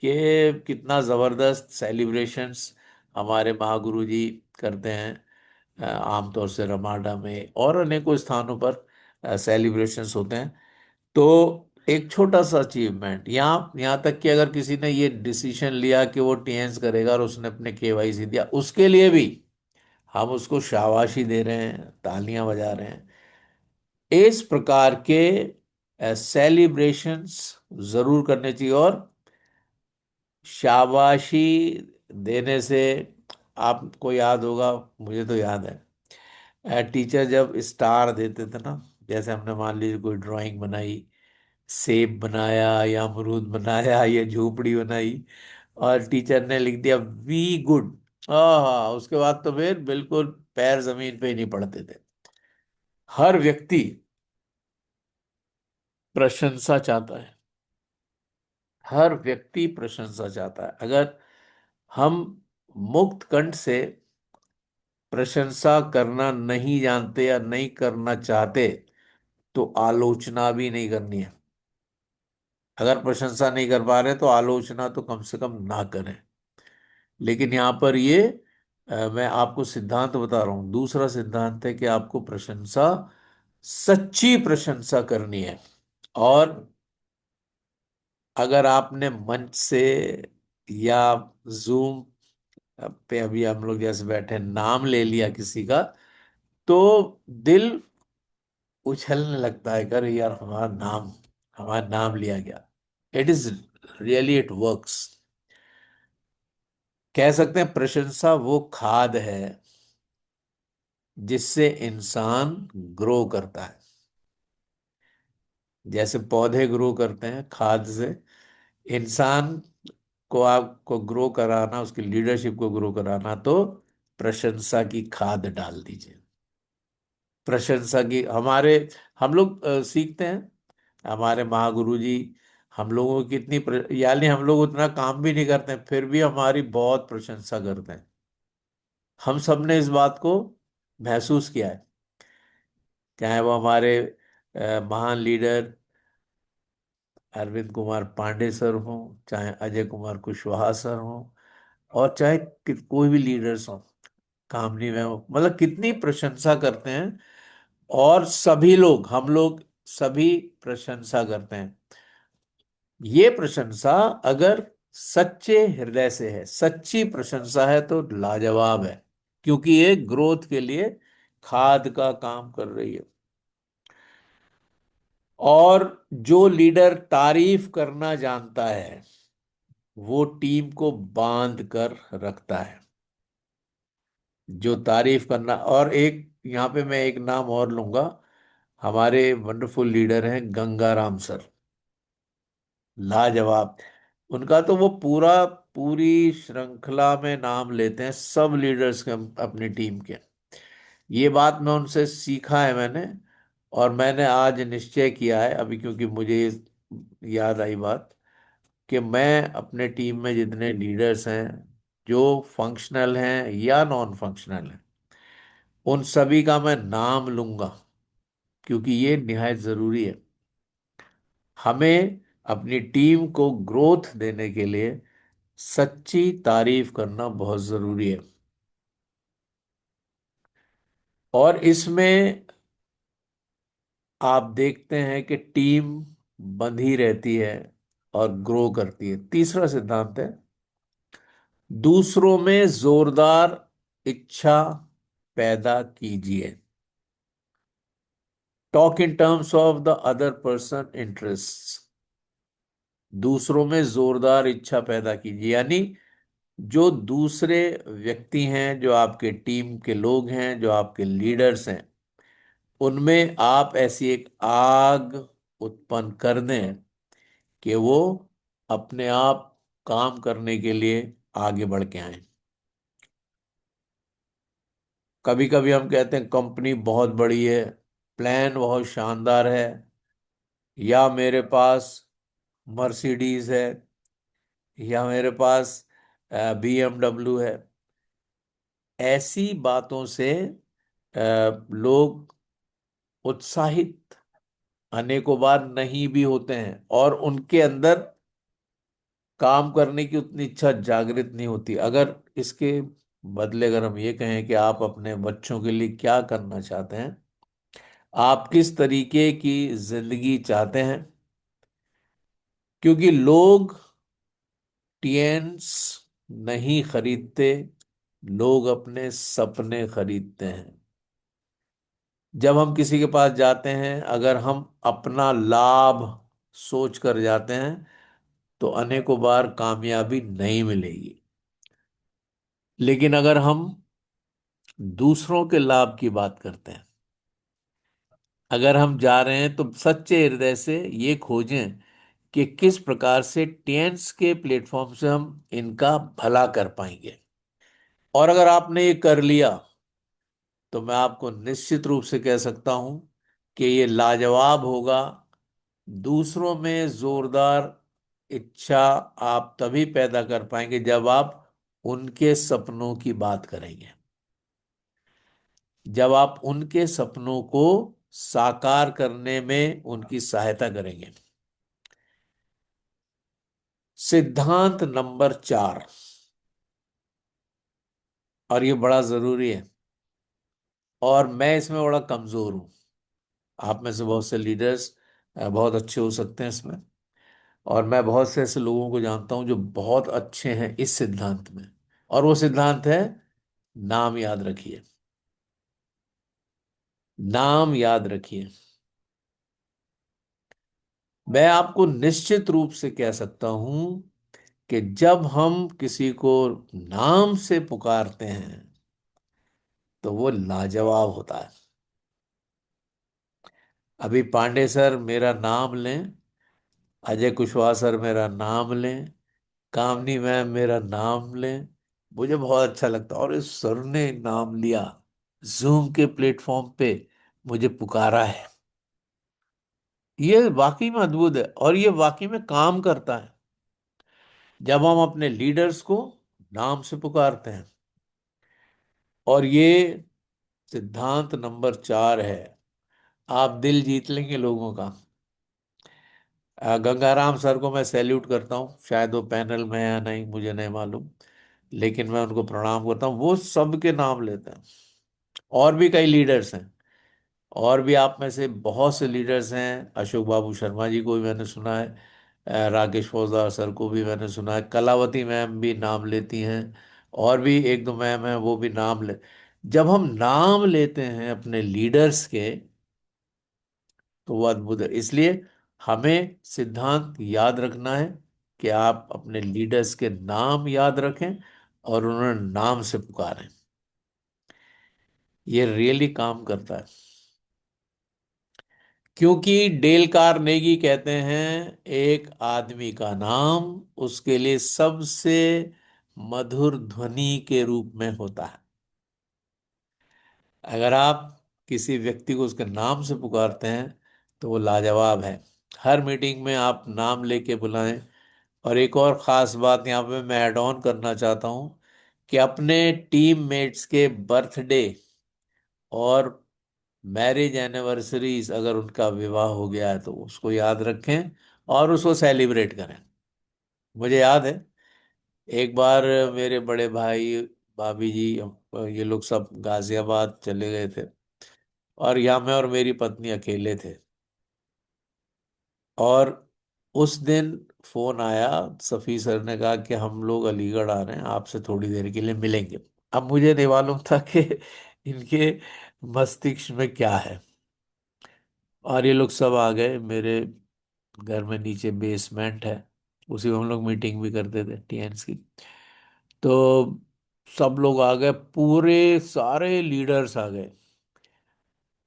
कि कितना जबरदस्त सेलिब्रेशंस हमारे महागुरु जी करते हैं। आमतौर से रमाडा में और अनेकों स्थानों पर सेलिब्रेशंस होते हैं। तो एक छोटा सा अचीवमेंट, यहाँ यहाँ तक कि अगर किसी ने ये डिसीजन लिया कि वो टीएन्स करेगा और उसने अपने केवाईसी दिया, उसके लिए भी हम उसको शाबाशी दे रहे हैं, तालियां बजा रहे हैं। इस प्रकार के सेलिब्रेशंस जरूर करने चाहिए। और शाबाशी देने से, आपको याद होगा, मुझे तो याद है, टीचर जब स्टार देते थे ना, जैसे हमने मान लीजिए कोई ड्राइंग बनाई, सेब बनाया या अमरूद बनाया या झोपड़ी बनाई, और टीचर ने लिख दिया वी गुड, हाँ, उसके बाद तो फिर बिल्कुल पैर जमीन पे ही नहीं पड़ते थे। हर व्यक्ति प्रशंसा चाहता है। हर व्यक्ति प्रशंसा चाहता है। अगर हम मुक्त कंठ से प्रशंसा करना नहीं जानते या नहीं करना चाहते, तो आलोचना भी नहीं करनी है। अगर प्रशंसा नहीं कर पा रहे तो आलोचना तो कम से कम ना करें। लेकिन यहाँ पर ये मैं आपको सिद्धांत बता रहा हूं। दूसरा सिद्धांत है कि आपको प्रशंसा, सच्ची प्रशंसा करनी है। और अगर आपने मंच से या जूम पे अभी हम लोग जैसे बैठे नाम ले लिया किसी का, तो दिल उछलने लगता है, कर यार हमारा नाम लिया गया। It is really it works. कह सकते हैं प्रशंसा वो खाद है जिससे इंसान ग्रो करता है। जैसे पौधे ग्रो करते हैं खाद से, इंसान को आपको ग्रो कराना, उसकी लीडरशिप को ग्रो कराना, तो प्रशंसा की खाद डाल दीजिए। प्रशंसा की हमारे हम लोग सीखते हैं। हमारे महागुरु जी हम लोगों की कितनी यानी हम लोग उतना काम भी नहीं करते हैं, फिर भी हमारी बहुत प्रशंसा करते हैं। हम सब ने इस बात को महसूस किया है। चाहे वो हमारे महान लीडर अरविंद कुमार पांडे सर हों, चाहे अजय कुमार कुशवाहा सर हों, और चाहे कोई भी लीडर्स हों, कामनी में हो, मतलब कितनी प्रशंसा करते हैं। और सभी लोग, हम लोग सभी प्रशंसा करते हैं। ये प्रशंसा अगर सच्चे हृदय से है, सच्ची प्रशंसा है, तो लाजवाब है। क्योंकि ये ग्रोथ के लिए खाद का काम कर रही है। और जो लीडर तारीफ करना जानता है, वो टीम को बांध कर रखता है। जो तारीफ करना, और एक यहाँ पे मैं एक नाम और लूंगा। हमारे वंडरफुल लीडर हैं गंगाराम सर। लाजवाब। उनका तो वो पूरी श्रृंखला में नाम लेते हैं सब लीडर्स के, अपनी टीम के। ये बात मैं उनसे सीखा है मैंने। और मैंने आज निश्चय किया है अभी, क्योंकि मुझे याद आई बात, कि मैं अपने टीम में जितने लीडर्स हैं, जो फंक्शनल हैं या नॉन फंक्शनल हैं, उन सभी का मैं नाम लूंगा। क्योंकि ये निहायत जरूरी है। हमें अपनी टीम को ग्रोथ देने के लिए सच्ची तारीफ करना बहुत जरूरी है। और इसमें आप देखते हैं कि टीम बंधी रहती है और ग्रो करती है। तीसरा सिद्धांत है, दूसरों में जोरदार इच्छा पैदा कीजिए। Talk in terms of the other person interest. दूसरों में जोरदार इच्छा पैदा कीजिए, यानी जो दूसरे व्यक्ति हैं, जो आपके टीम के लोग हैं, जो आपके लीडर्स हैं, उनमें आप ऐसी एक आग उत्पन्न कर दें कि वो अपने आप काम करने के लिए आगे बढ़ के आए। कभी कभी हम कहते हैं कंपनी बहुत बड़ी है, प्लान बहुत शानदार है, या मेरे पास मर्सिडीज है, या मेरे पास BMW है। ऐसी बातों से लोग उत्साहित अनेकों बार नहीं भी होते हैं, और उनके अंदर काम करने की उतनी इच्छा जागृत नहीं होती। अगर इसके बदले अगर हम ये कहें कि आप अपने बच्चों के लिए क्या करना चाहते हैं, आप किस तरीके की जिंदगी चाहते हैं, क्योंकि लोग टिएन्स नहीं खरीदते, लोग अपने सपने खरीदते हैं। जब हम किसी के पास जाते हैं, अगर हम अपना लाभ सोच कर जाते हैं, तो अनेकों बार कामयाबी नहीं मिलेगी। लेकिन अगर हम दूसरों के लाभ की बात करते हैं, अगर हम जा रहे हैं, तो सच्चे हृदय से ये खोजें कि किस प्रकार से टेंस के प्लेटफॉर्म से हम इनका भला कर पाएंगे। और अगर आपने ये कर लिया, तो मैं आपको निश्चित रूप से कह सकता हूं कि ये लाजवाब होगा। दूसरों में जोरदार इच्छा आप तभी पैदा कर पाएंगे जब आप उनके सपनों की बात करेंगे, जब आप उनके सपनों को साकार करने में उनकी सहायता करेंगे। सिद्धांत नंबर 4, और ये बड़ा जरूरी है, और मैं इसमें बड़ा कमजोर हूं। आप में से बहुत से लीडर्स बहुत अच्छे हो सकते हैं इसमें, और मैं बहुत से ऐसे लोगों को जानता हूं जो बहुत अच्छे हैं इस सिद्धांत में। और वो सिद्धांत है, नाम याद रखिए। नाम याद रखिए। मैं आपको निश्चित रूप से कह सकता हूं कि जब हम किसी को नाम से पुकारते हैं तो वो लाजवाब होता है। अभी पांडे सर मेरा नाम लें, अजय कुशवाहा सर मेरा नाम लें, कामनी मैम मेरा नाम लें, मुझे बहुत अच्छा लगता है। और इस सर ने नाम लिया, जूम के प्लेटफॉर्म पे मुझे पुकारा है, ये वाकई में अद्भुत है और ये वाकई में काम करता है जब हम अपने लीडर्स को नाम से पुकारते हैं। और ये सिद्धांत नंबर 4 है, आप दिल जीत लेंगे लोगों का। गंगाराम सर को मैं सैल्यूट करता हूँ, शायद वो पैनल में है या नहीं मुझे नहीं मालूम, लेकिन मैं उनको प्रणाम करता हूँ, वो सबके नाम लेते हैं। और भी कई लीडर्स हैं, और भी आप में से बहुत से लीडर्स हैं। अशोक बाबू शर्मा जी को भी मैंने सुना है, राकेश फौजदार सर को भी मैंने सुना है, कलावती मैम भी नाम लेती हैं, और भी एक दो मैम हैं वो भी नाम ले। जब हम नाम लेते हैं अपने लीडर्स के तो वो अद्भुत है। इसलिए हमें सिद्धांत याद रखना है कि आप अपने लीडर्स के नाम याद रखें और उन्हें नाम से पुकारें। ये रियली काम करता है, क्योंकि डेल कार्नेगी कहते हैं एक आदमी का नाम उसके लिए सबसे मधुर ध्वनि के रूप में होता है। अगर आप किसी व्यक्ति को उसके नाम से पुकारते हैं तो वो लाजवाब है। हर मीटिंग में आप नाम लेके बुलाएं। और एक और ख़ास बात यहाँ पे मैं ऐड ऑन करना चाहता हूँ कि अपने टीम मेट्स के बर्थडे और मैरिज एनिवर्सरीज, अगर उनका विवाह हो गया है तो उसको याद रखें और उसको सेलिब्रेट करें। मुझे याद है एक बार मेरे बड़े भाई, भाभी जी, ये लोग सब गाजियाबाद चले गए थे और यहाँ मैं और मेरी पत्नी अकेले थे। और उस दिन फोन आया, सफी सर ने कहा कि हम लोग अलीगढ़ आ रहे हैं, आपसे थोड़ी देर के लिए मिलेंगे। अब मुझे नहीं मालूम था कि इनके मस्तिष्क में क्या है। और ये लोग सब आ गए मेरे घर में, नीचे बेसमेंट है, उसी में हम लोग मीटिंग भी करते थे टीएन्स की। तो सब लोग आ गए, पूरे सारे लीडर्स आ गए,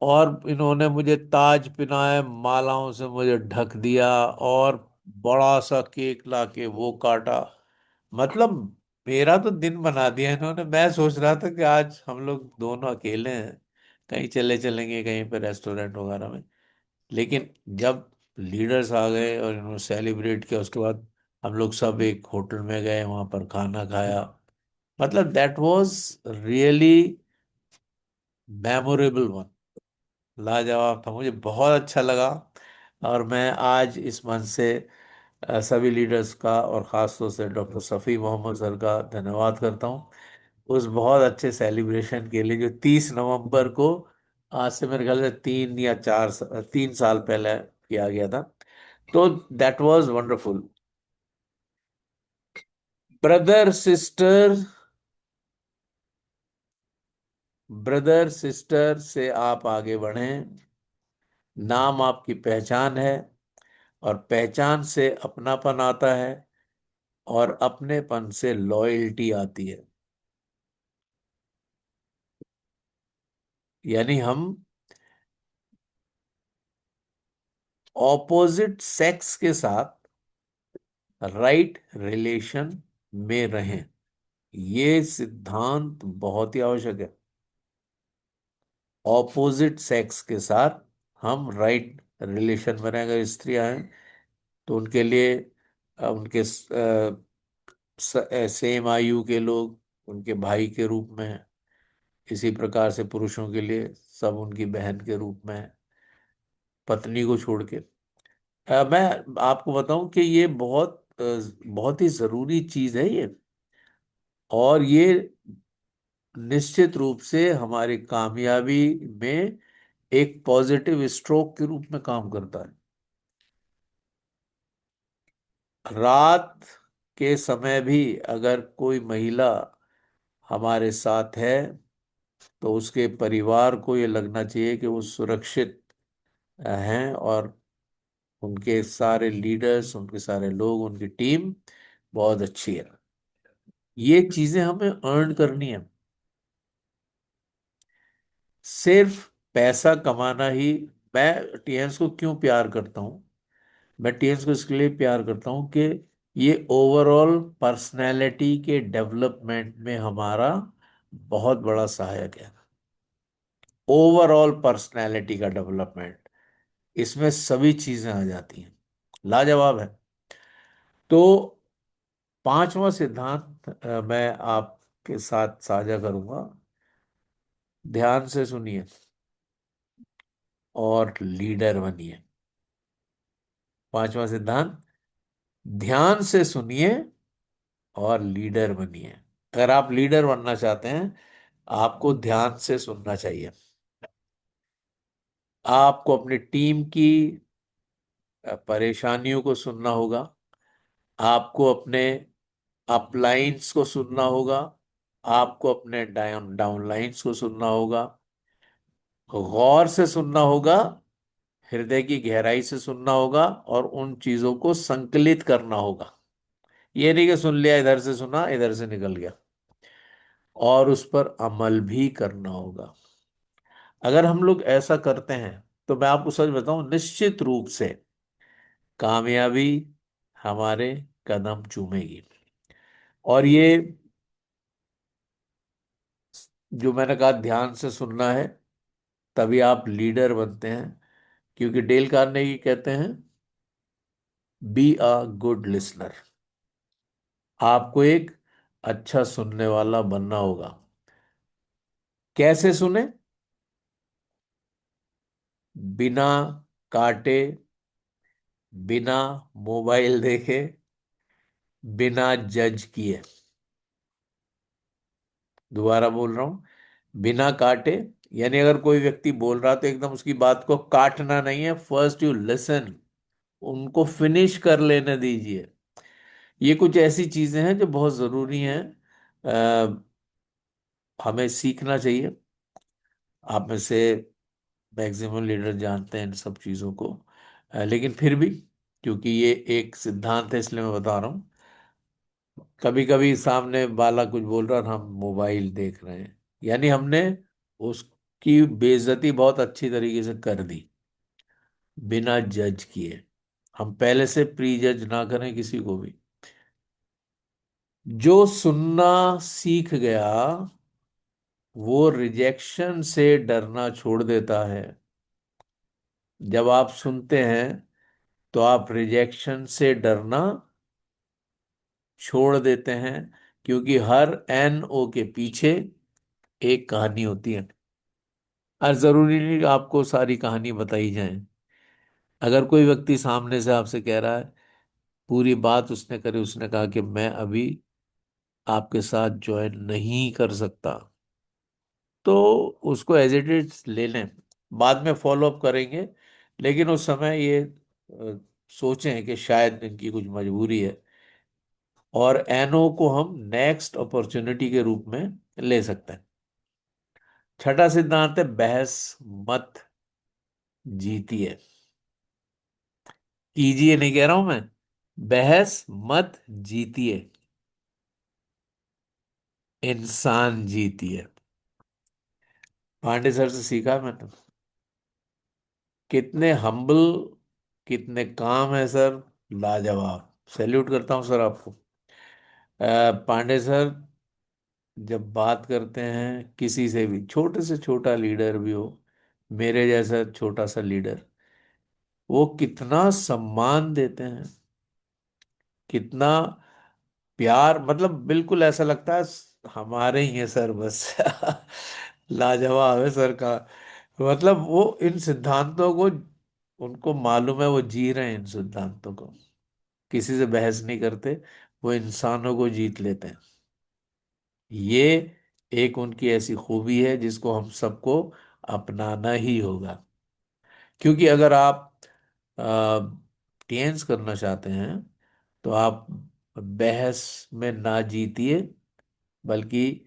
और इन्होंने मुझे ताज पहनाए, मालाओं से मुझे ढक दिया, और बड़ा सा केक लाके वो काटा। मतलब मेरा तो दिन बना दिया इन्होंने। मैं सोच रहा था कि आज हम लोग दोनों अकेले हैं, कहीं चले चलेंगे कहीं पे रेस्टोरेंट वगैरह में। लेकिन जब लीडर्स आ गए और इन्होंने सेलिब्रेट किया, उसके बाद हम लोग सब एक होटल में गए, वहां पर खाना खाया। मतलब that was really memorable one, लाजवाब था, मुझे बहुत अच्छा लगा। और मैं आज इस मंच से सभी लीडर्स का और खास तौर से डॉक्टर सफ़ी मोहम्मद सर का धन्यवाद करता हूँ उस बहुत अच्छे सेलिब्रेशन के लिए जो 30 नवंबर को, आज से मेरे ख्याल से 3 साल पहले किया गया था। तो that was wonderful. Brother sister, brother sister से आप आगे बढ़ें। नाम आपकी पहचान है, और पहचान से अपनापन आता है, और अपनेपन से लॉयल्टी आती है। यानी हम ऑपोजिट सेक्स के साथ राइट रिलेशन में रहें। ये सिद्धांत बहुत ही आवश्यक है। ऑपोजिट सेक्स के साथ हम राइट रिलेशन में रहें। अगर स्त्रियां हैं तो उनके लिए उनके सेम आयु के लोग उनके भाई के रूप में हैं। इसी प्रकार से पुरुषों के लिए सब उनकी बहन के रूप में है, पत्नी को छोड़ के। मैं आपको बताऊं कि ये बहुत ही जरूरी चीज है ये। और ये निश्चित रूप से हमारी कामयाबी में एक पॉजिटिव स्ट्रोक के रूप में काम करता है। रात के समय भी अगर कोई महिला हमारे साथ है तो उसके परिवार को ये लगना चाहिए कि वो सुरक्षित हैं, और उनके सारे लीडर्स, उनके सारे लोग, उनकी टीम बहुत अच्छी है। ये चीजें हमें अर्न करनी है। सिर्फ पैसा कमाना ही। मैं टीएन्स को क्यों प्यार करता हूँ? मैं टीएन्स को इसके लिए प्यार करता हूँ कि ये ओवरऑल पर्सनैलिटी के डेवलपमेंट में हमारा बहुत बड़ा सहायक है। ओवरऑल पर्सनैलिटी का डेवलपमेंट, इसमें सभी चीजें आ जाती हैं, लाजवाब है। तो पांचवा सिद्धांत मैं आपके साथ साझा करूंगा। ध्यान से सुनिए और लीडर बनिए। पांचवा सिद्धांत, ध्यान से सुनिए और लीडर बनिए। अगर आप लीडर बनना चाहते हैं, आपको ध्यान से सुनना चाहिए। आपको अपनी टीम की परेशानियों को सुनना होगा। आपको अपने अपलाइंस को सुनना होगा। आपको अपने डाउनलाइंस को सुनना होगा। गौर से सुनना होगा, हृदय की गहराई से सुनना होगा, और उन चीजों को संकलित करना होगा। ये नहीं कि सुन लिया, इधर से सुना इधर से निकल गया। और उस पर अमल भी करना होगा। अगर हम लोग ऐसा करते हैं तो मैं आपको सच बताऊं, निश्चित रूप से कामयाबी हमारे कदम चूमेगी। और ये जो मैंने कहा, ध्यान से सुनना है, तभी आप लीडर बनते हैं। क्योंकि डेल कार्नेगी कहते हैं, बी अ गुड लिसनर। आपको एक अच्छा सुनने वाला बनना होगा। कैसे सुने? बिना काटे, बिना मोबाइल देखे, बिना जज किए। दोबारा बोल रहा हूं, बिना काटे। यानी अगर कोई व्यक्ति बोल रहा तो एकदम उसकी बात को काटना नहीं है, फर्स्ट यू लिसन, उनको फिनिश कर लेने दीजिए। ये कुछ ऐसी चीजें हैं जो बहुत जरूरी हैं। अ, हमें सीखना चाहिए। आप में से मैक्सिमम लीडर जानते हैं इन सब चीजों को, लेकिन फिर भी, क्योंकि ये एक सिद्धांत है इसलिए मैं बता रहा हूँ। कभी कभी सामने वाला कुछ बोल रहा है और हम मोबाइल देख रहे हैं, यानी हमने उसकी बेइज्जती बहुत अच्छी तरीके से कर दी, बिना जज किए। हम पहले से प्री जज ना करें किसी को भी। जो सुनना सीख गया वो रिजेक्शन से डरना छोड़ देता है। जब आप सुनते हैं तो आप रिजेक्शन से डरना छोड़ देते हैं, क्योंकि हर एन ओ के पीछे एक कहानी होती है। और जरूरी नहीं कि आपको सारी कहानी बताई जाए। अगर कोई व्यक्ति सामने से आपसे कह रहा है, पूरी बात उसने करी, उसने कहा कि मैं अभी आपके साथ ज्वाइन नहीं कर सकता, तो उसको एज इट इज ले लें। बाद में फॉलो अप करेंगे, लेकिन उस समय ये सोचें कि शायद इनकी कुछ मजबूरी है। और एनओ को हम नेक्स्ट अपॉर्चुनिटी के रूप में ले सकते हैं। छठा सिद्धांत है, बहस मत जीतिए। कीजिए नहीं कह रहा हूं मैं, बहस मत जीतिए, इंसान जीतिए। पांडे सर से सीखा मैंने। कितने हम्बल, कितने काम है सर, लाजवाब। सैल्यूट करता हूं सर आपको। पांडे सर जब बात करते हैं किसी से भी, छोटे से छोटा लीडर भी हो, मेरे जैसा छोटा सा लीडर, वो कितना सम्मान देते हैं। कितना प्यार, मतलब बिल्कुल ऐसा लगता है हमारे ही है सर बस। लाजवाब है सर का। मतलब वो इन सिद्धांतों को, उनको मालूम है वो जी रहे हैं इन सिद्धांतों को, किसी से बहस नहीं करते, वो इंसानों को जीत लेते हैं। ये एक उनकी ऐसी खूबी है जिसको हम सबको अपनाना ही होगा। क्योंकि अगर आप टेंस करना चाहते हैं तो आप बहस में ना जीतिए, बल्कि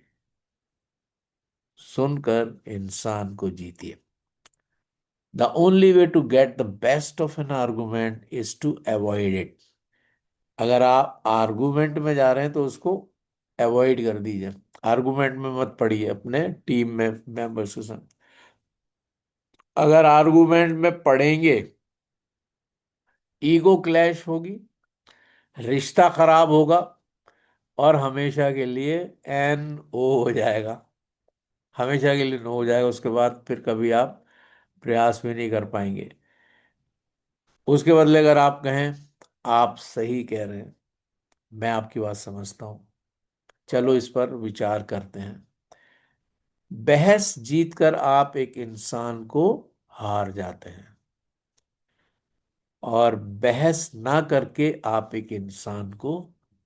सुनकर इंसान को जीतिए। The only way to get the best of an argument is to avoid it. अगर आप आर्गुमेंट में जा रहे हैं तो उसको अवॉइड कर दीजिए, आर्गुमेंट में मत पड़िए अपने टीम में मेंबर्स के साथ। अगर आर्गुमेंट में पड़ेंगे, ईगो क्लैश होगी, रिश्ता खराब होगा, और हमेशा के लिए एन ओ हो जाएगा, हमेशा के लिए नो हो जाएगा। उसके बाद फिर कभी आप प्रयास भी नहीं कर पाएंगे। उसके बदले अगर आप कहें आप सही कह रहे हैं, मैं आपकी बात समझता हूं, चलो इस पर विचार करते हैं, बहस जीतकर आप एक इंसान को हार जाते हैं, और बहस ना करके आप एक इंसान को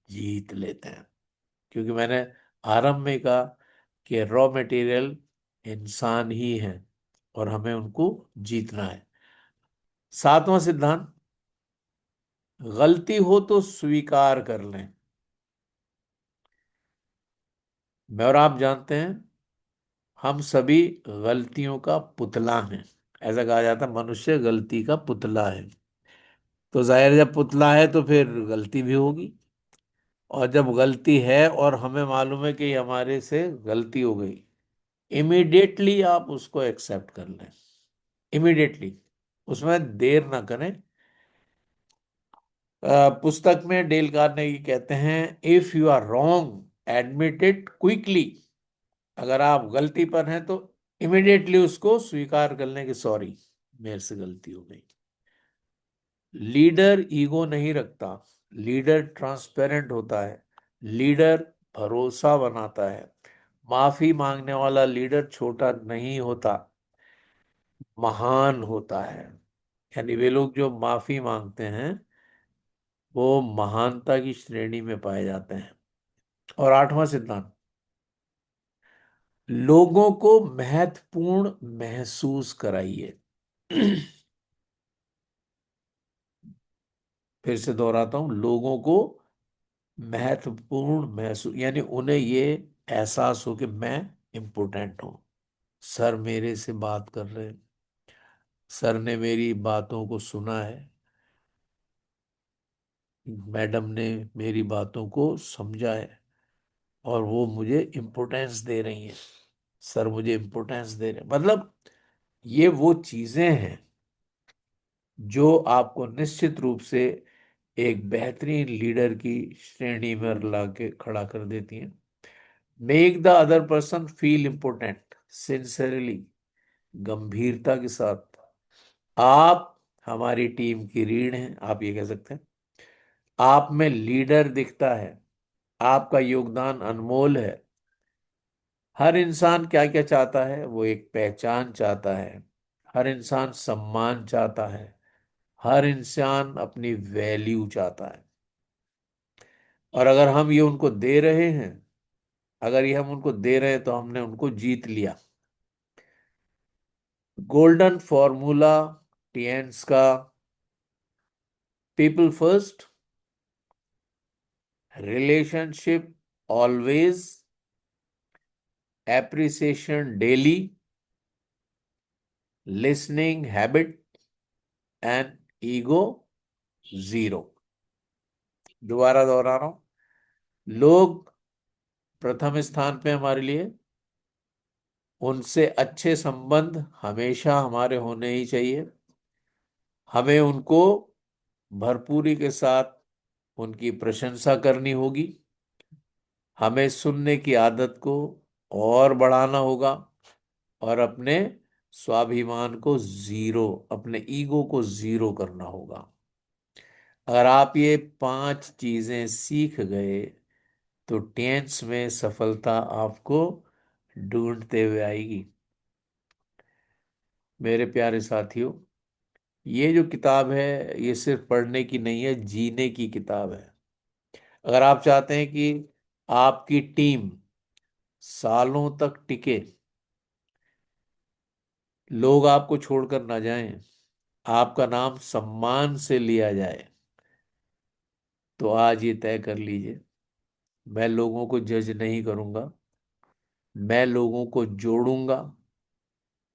जीत लेते हैं। क्योंकि मैंने आरंभ में कहा कि रॉ मटेरियल इंसान ही है और हमें उनको जीतना है। सातवां सिद्धांत, गलती हो तो स्वीकार कर लें। मैं और आप जानते हैं हम सभी गलतियों का पुतला हैं। ऐसा कहा जाता है मनुष्य गलती का पुतला है। तो जाहिर है, जब पुतला है तो फिर गलती भी होगी। और जब गलती है और हमें मालूम है कि हमारे से गलती हो गई, इमीडिएटली आप उसको एक्सेप्ट कर लें, इमीडिएटली, उसमें देर ना करें। पुस्तक में डेल कार्नेगी कहते हैं, if you are wrong admit it quickly. अगर आप गलती पर हैं तो इमीडिएटली उसको स्वीकार कर लें कि सॉरी, मेरे से गलती हो गई। लीडर ईगो नहीं रखता, लीडर ट्रांसपेरेंट होता है, लीडर भरोसा बनाता है। माफी मांगने वाला लीडर छोटा नहीं होता, महान होता है। यानी वे लोग जो माफी मांगते हैं वो महानता की श्रेणी में पाए जाते हैं। और आठवां सिद्धांत, लोगों को महत्वपूर्ण महसूस कराइए। फिर से दोहराता हूं, लोगों को महत्वपूर्ण महसूस, यानी उन्हें ये एहसास हो कि मैं इम्पोर्टेंट हूं। सर मेरे से बात कर रहे हैं, सर ने मेरी बातों को सुना है, मैडम ने मेरी बातों को समझा है, और वो मुझे इम्पोर्टेंस दे रही हैं, सर मुझे इम्पोर्टेंस दे रहे हैं। मतलब ये वो चीजें हैं जो आपको निश्चित रूप से एक बेहतरीन लीडर की श्रेणी में ला के खड़ा कर देती हैं। Make the other person feel important sincerely, गंभीरता के साथ। आप हमारी टीम की रीढ़ हैं, आप ये कह सकते हैं। आप में लीडर दिखता है, आपका योगदान अनमोल है। हर इंसान क्या क्या चाहता है, वो एक पहचान चाहता है, हर इंसान सम्मान चाहता है, हर इंसान अपनी वैल्यू चाहता है। और अगर हम ये उनको दे रहे हैं, अगर ये हम उनको दे रहे हैं तो हमने उनको जीत लिया। गोल्डन फॉर्मूला टियंस का, people first, relationship always, appreciation daily, listening habit, and ego zero. दोबारा दोहरा रहा हूं, लोग प्रथम स्थान पे हमारे लिए, उनसे अच्छे संबंध हमेशा हमारे होने ही चाहिए। हमें उनको भरपूरी के साथ उनकी प्रशंसा करनी होगी। हमें सुनने की आदत को और बढ़ाना होगा, और अपने स्वाभिमान को जीरो, अपने ईगो को जीरो करना होगा। अगर आप ये 5 चीजें सीख गए तो टेंस में सफलता आपको ढूंढते हुए आएगी। मेरे प्यारे साथियों, ये जो किताब है ये सिर्फ पढ़ने की नहीं है, जीने की किताब है। अगर आप चाहते हैं कि आपकी टीम सालों तक टिके, लोग आपको छोड़कर ना जाएं, आपका नाम सम्मान से लिया जाए, तो आज ये तय कर लीजिए, मैं लोगों को जज नहीं करूंगा, मैं लोगों को जोड़ूंगा,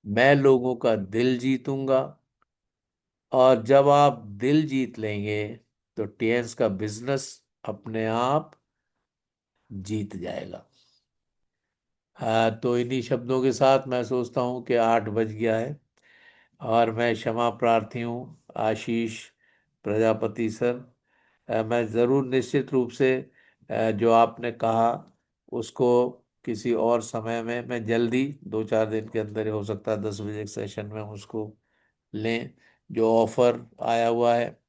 मैं लोगों का दिल जीतूंगा। और जब आप दिल जीत लेंगे तो टीएंस का बिजनेस अपने आप जीत जाएगा। हाँ, तो इन्हीं शब्दों के साथ मैं सोचता हूँ कि 8 बज गया है और मैं क्षमा प्रार्थी हूँ आशीष प्रजापति सर। मैं ज़रूर निश्चित रूप से जो आपने कहा उसको किसी और समय में, मैं जल्दी 2-4 दिन के अंदर ही, हो सकता है 10 बजे के सेशन में हम उसको लें। जो ऑफर आया हुआ है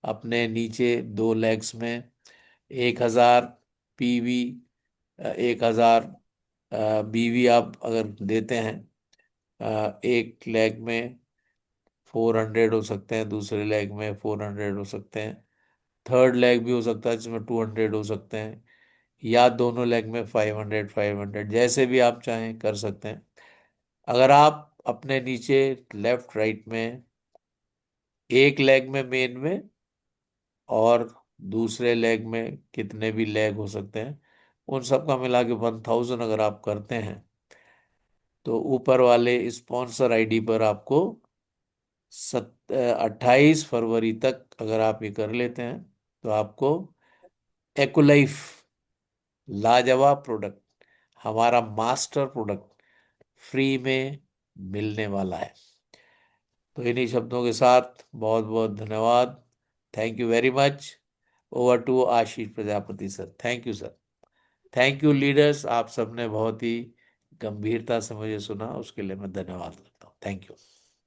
अपने नीचे 2 लेग्स में, 1000 पीवी, 1000 बीवी आप अगर देते हैं, एक लेग में 400 हो सकते हैं, दूसरे लेग में 400 हो सकते हैं, थर्ड लेग भी हो सकता है जिसमें 200 हो सकते हैं, या दोनों लेग में 500 जैसे भी आप चाहें कर सकते हैं। अगर आप अपने नीचे लेफ्ट राइट में, एक लेग में मेन में और दूसरे लेग में कितने भी लेग हो सकते हैं, उन सब का मिला के 1000 अगर आप करते हैं तो ऊपर वाले स्पॉन्सर आईडी पर आपको 28 फरवरी तक अगर आप ये कर लेते हैं तो आपको एक्लाइफ लाजवाब प्रोडक्ट, हमारा मास्टर प्रोडक्ट, फ्री में मिलने वाला है। तो इन्हीं शब्दों के साथ बहुत बहुत धन्यवाद। Thank you very much. Over to Ashish Prajapati sir. Thank you sir. Thank you leaders, आप सबने बहुत ही गंभीरता से मुझे सुना, उसके लिए मैं धन्यवाद करता हूँ। Thank you.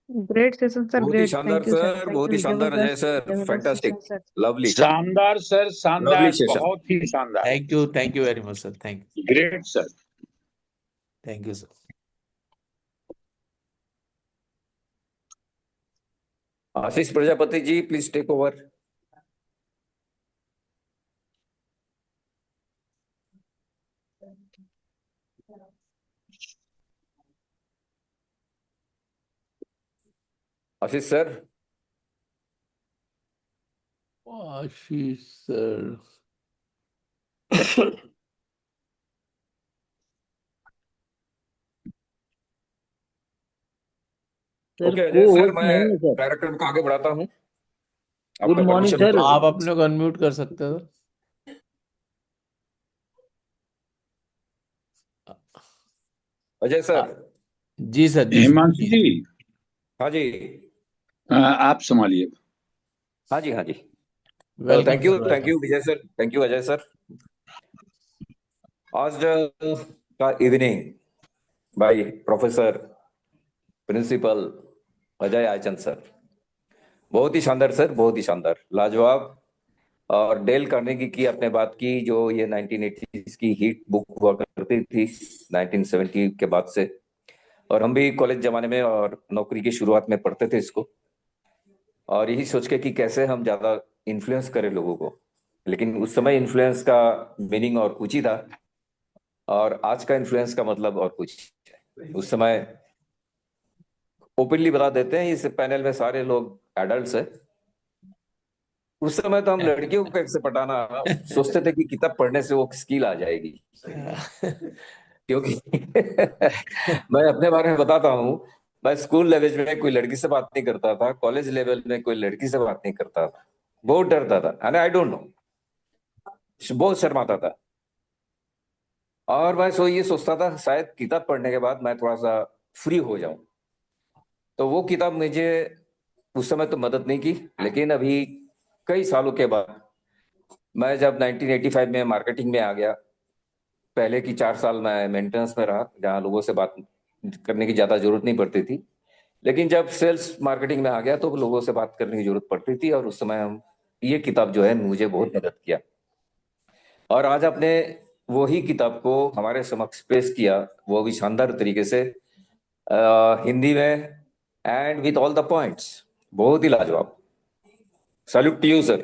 Great session sir, बहुत ही ग्रेट, शानदार थैंक यू सर, सर, बहुत ही शानदार अजय जबरदस्त सर, जबरदस्त फैंटास्टिक, सेशन सर। लवली शानदार सर, लवली शानदार, सेशन। बहुत ही शानदार। Thank you very much sir. Great sir. Thank you sir. Ashish Prajapati ji, please take over. Ashish sir. Ashish sir. Sir okay को अजय सर, होस्ट मैं नहीं है सर। कार्यक्रम को आगे बढ़ाता हूँ, गुड आपका मॉर्निंग परमिशन हो सर। तो। आप अपने को अनम्यूट कर सकते हो अजय आ, सर। जी सर, जी सर, हिमांशु जी, हाँ जी। आप संभालिए। हाँ जी, हाँ जी। Welcome thank you, sir, thank welcome. You Vijay sir, thank you Ajay sir. आज का evening by professor principal Ajay Aaychand sir, बहुत ही शानदार सर, बहुत ही शानदार, लाजवाब। और डेल कार्नेगी की आपने बात की, जो ये 1980s की हिट बुक हुआ करती थी 1970 के बाद से, और हम भी कॉलेज जमाने में और नौकरी की शुरुआत में पढ़ते थे इसको, और यही सोच के कि कैसे हम ज्यादा इन्फ्लुएंस करें लोगों को। लेकिन उस समय इन्फ्लुएंस का मीनिंग और कुछ ही था, और आज का इन्फ्लुएंस का मतलब और कुछ है। उस समय ओपनली बता देते हैं, इस पैनल में सारे लोग एडल्ट्स हैं। उस समय तो हम लड़कियों को कैसे पटाना सोचते थे कि किताब पढ़ने से वो स्किल आ जाएगी, क्योंकि मैं अपने बारे में बताता हूँ। मैं स्कूल लेवल में कोई लड़की से बात नहीं करता था, कॉलेज लेवल में कोई लड़की से बात नहीं करता था, बहुत डरता था, अरे आई डोंट नो, बहुत शर्माता था। और मैं ये सोचता था शायद किताब पढ़ने के बाद मैं थोड़ा सा फ्री हो जाऊं। तो वो किताब मुझे उस समय तो मदद नहीं की, लेकिन अभी कई सालों के बाद मैं जब 1985 में मार्केटिंग में आ गया, पहले की 4 साल मैं मेंटेनेंस में रहा जहाँ लोगों से बात करने की ज्यादा जरूरत नहीं पड़ती थी। लेकिन जब सेल्स मार्केटिंग में आ गया तो लोगों से बात करने की जरूरत पड़ती थी, और उस समय हम ये किताब जो है मुझे बहुत मदद किया। और आज आपने वही किताब को हमारे समक्ष पेश किया, वो भी शानदार तरीके से, हिंदी में, and with all the points. बहुत ही लाजवाब। Salute to you sir.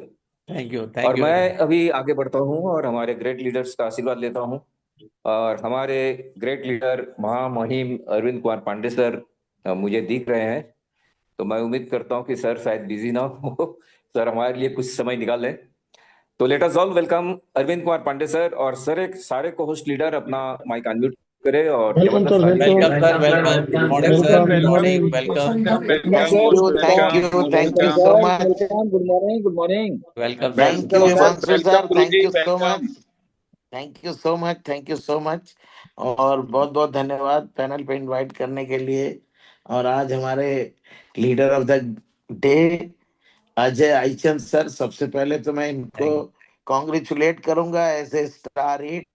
Thank और यू मैं वेरी मच। अभी आगे बढ़ता हूँ और हमारे ग्रेट लीडर्स का आशीर्वाद लेता हूँ। और हमारे ग्रेट लीडर महामहिम अरविंद कुमार पांडे सर मुझे दिख रहे हैं। तो मैं उम्मीद करता हूँ कि सर शायद बिजी ना हो। सर हमारे लिए कुछ समय निकाल लें। तो let us all welcome Arvind Kumar Pandey sir. और सर एक सारे को होस्ट लीडर अपना माइक अनम्यूट करें और वेलकम जबरदस्त सर, ताली वेलकम। वेलकम सर, बजाएं। Welcome. Good morning sir, welcome, good good morning, morning. Welcome. Welcome Thank sir. you, thank you, thank you so sir, much. Welcome. Good morning, good morning. Welcome sir, Thank you, good welcome morning. Sir, Himanshu sir. Welcome Guru Thank ji, you so welcome. much. Thank you so much. Thank you so much. और बहुत बहुत धन्यवाद panel पे invite करने के लिए। और आज हमारे leader of the day Ajay Aichand sir, सबसे पहले तो मैं इनको थैंक कॉन्ग्रेचुलेट करूंगा as a star eight,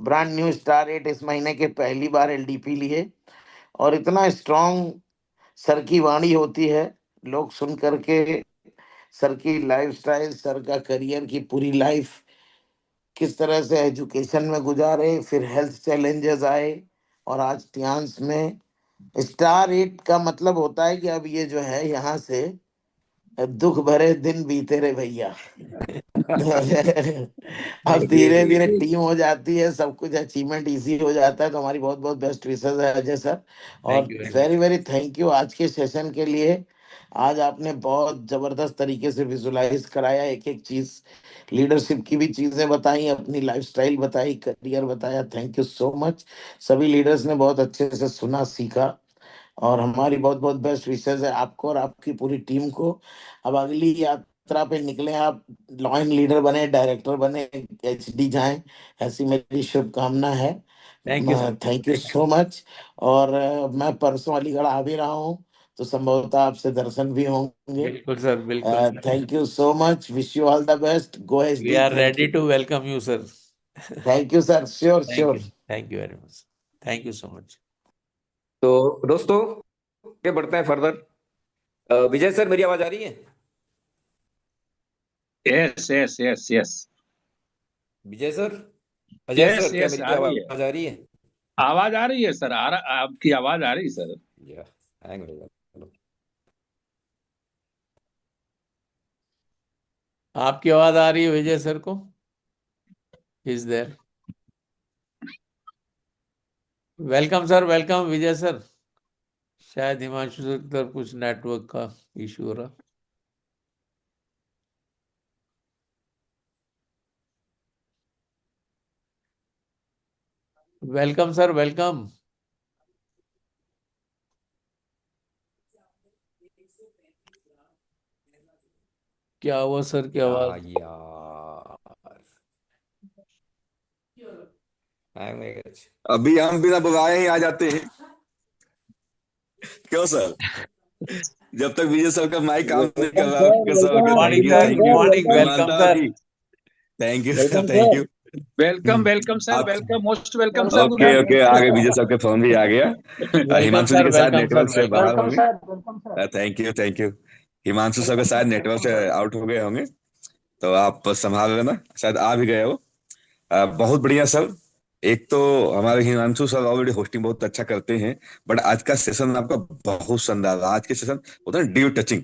brand new star eight इस महीने के पहली बार एलडीपी लिए। और इतना स्ट्रांग सर की वाणी होती है, लोग सुन करके सर की लाइफस्टाइल, सर का करियर की पूरी लाइफ किस तरह से एजुकेशन में गुजारे, फिर हेल्थ चैलेंजेस आए, और आज टियान्स में स्टार एट का मतलब होता है कि अब ये जो है यहाँ से दुख भरे दिन बीते रे भैया। अब जी धीरे जी धीरे जी। टीम हो जाती है, सब कुछ अचीवमेंट इजी हो जाता है। तो हमारी बहुत बहुत बेस्ट विशेस है अजय सर। और you very very much. Very thank you आज के सेशन के लिए। आज आपने बहुत जबरदस्त तरीके से विजुलाइज कराया, एक एक चीज, लीडरशिप की भी चीजें बताई, अपनी लाइफस्टाइल बताई, करियर बताया। Thank you so much. सभी लीडर्स ने बहुत अच्छे से सुना, सीखा। और हमारी बहुत बहुत बेस्ट विशेष है आपको और आपकी पूरी टीम को। अब अगली यात्रा पे निकले आप, लॉइन लीडर बने, डायरेक्टर बने, एचडी जाएं, ऐसी मेरी शुभकामना है। Thank you sir. Thank you so much. और मैं परसों अलीगढ़ आ भी रहा हूँ, तो संभवतः आपसे दर्शन भी होंगे। बिल्कुल सर, बिल्कुल sir. Thank you so much, wish you all the best, go H V D. Are thank ready you. To welcome you sir. Thank you sir, sure thank sure. You, thank you very much. Thank you so much. तो दोस्तों आगे बढ़ते हैं further. विजय sir मेरी आवाज आ रही है? यस यस यस यस विजय सर, अजय यस सर, क्या यस, मेरी आ रही है। आवाज आ रही है? आवाज आ रही है सर, आपकी आवाज आ रही है सर। या हैंग हो गया। चलो। आपकी आवाज आ रही है विजय सर को? Is there? Welcome sir, welcome Vijay sir. शायद हिमांशु सर की तरफ कुछ नेटवर्क का इशू हो रहा। Welcome sir, welcome. क्या हुआ सर की आवाज? यार हैंग हो गया। अभी हम बिना बुलाए ही आ जाते हैं। क्यों सर? जब तक विजय सर का माइक काम नहीं कर वेलकम रहा। Sir, okay sir, okay, welcome. Morning thank you, good sir, morning thank good you. Sir, morning, welcome. मैं वेलकम मानता हूँ सर। कि thank you welcome sir, thank sir. You. Welcome welcome sir, आप welcome, most welcome sir, good okay okay, आगे morning. Vijay sir के phone भी आ गया। वेलकम हिमांशु जी सर, के साथ वेलकम सर, नेटवर्क से वेलकम। बाहर वेलकम होंगे। Sir, welcome sir. Thank you, thank you. Himanshu sir के साथ नेटवर्क से आउट हो गए होंगे, तो आप संभाल लेना, शायद आ भी गए हो। बहुत बढ़िया सर। एक तो हमारे हिमांशु सर ऑलरेडी होस्टिंग बहुत अच्छा करते हैं, बट आज का सेशन आपका बहुत शानदार रहा। आज के सेशन होता है डीप टचिंग,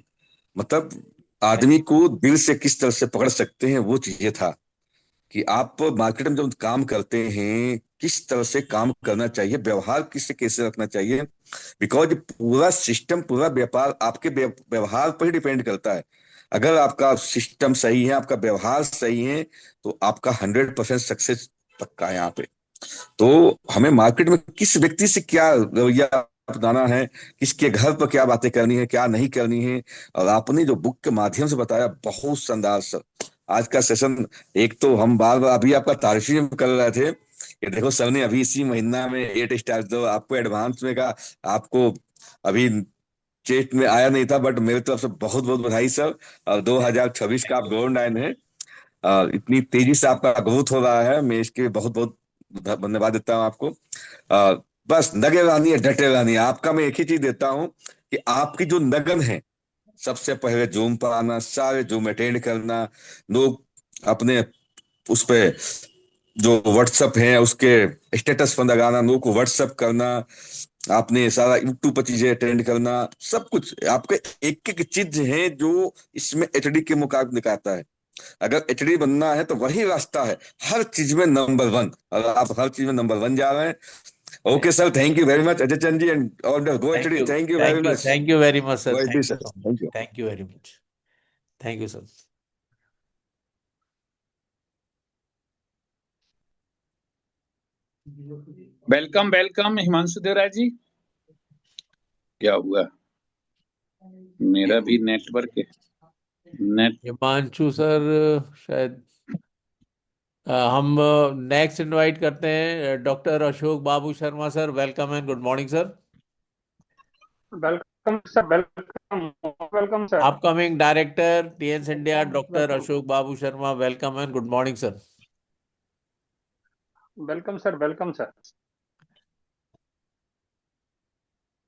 मतलब आदमी को दिल से किस तरह से पकड़ सकते हैं, वो चीजें था कि आप मार्केट में जब काम करते हैं किस तरह से काम करना चाहिए, व्यवहार किससे कैसे रखना चाहिए। बिकॉज पूरा सिस्टम, पूरा व्यापार आपके व्यवहार पर ही डिपेंड करता है। अगर आपका सिस्टम सही है, आपका व्यवहार सही है, तो आपका 100% सक्सेस पक्का है यहाँ पे। तो हमें मार्केट में किस व्यक्ति से क्या रवैया अपनाना है, किसके घर पर क्या बातें करनी है, क्या नहीं करनी है, और आपने जो बुक के माध्यम से बताया, बहुत शानदार सर। आज का सेशन, एक तो हम बार बार अभी आपका तारीफ कर रहे थे कि देखो सर ने अभी इसी महीना में 8 स्टार दो, आपको एडवांस में का, आपको अभी चेट में आया नहीं था, बट मेरे तरफ से बहुत बहुत बधाई सर। और 2026 का आप गोल्ड लाइन है। इतनी तेजी से आपका ग्रोथ हो रहा है, मैं इसके बहुत बहुत धन्यवाद देता हूँ आपको। बस लगे रहनी है, डटे रहनी है। आपका मैं एक ही चीज देता हूँ कि आपकी जो लगन है, सबसे पहले जूम पर आना, सारे जूम अटेंड करना, लोग अपने उस पे जो व्हाट्सअप है उसके स्टेटस पर लगाना, लोगों को व्हाट्सअप करना, आपने सारा यूट्यूब पर चीजें अटेंड करना, सब कुछ आपके एक एक चीज है जो इसमें एचडी के मुकाबले निकालता है। अगर एचडी बनना है तो वही रास्ता है, हर चीज में नंबर वन, और आप हर चीज में नंबर वन जा रहे हैं। Okay sir, thank you very much Ajay Chand ji and all go thank HD, you, thank you very thank you, much. Thank you very much sir, go HD thank you sir, so much, thank you. Thank you very much, thank you sir. Welcome welcome Himanshu Devraj ji. क्या हुआ? मेरा भी network है, net. Himanshu sir शायद हम next invite करते हैं doctor Ashok Babu Sharma sir. Welcome and good morning sir. Welcome sir, welcome welcome sir, upcoming director TNS India doctor welcome Ashok Babu Sharma, welcome and good morning sir. Welcome sir, welcome sir.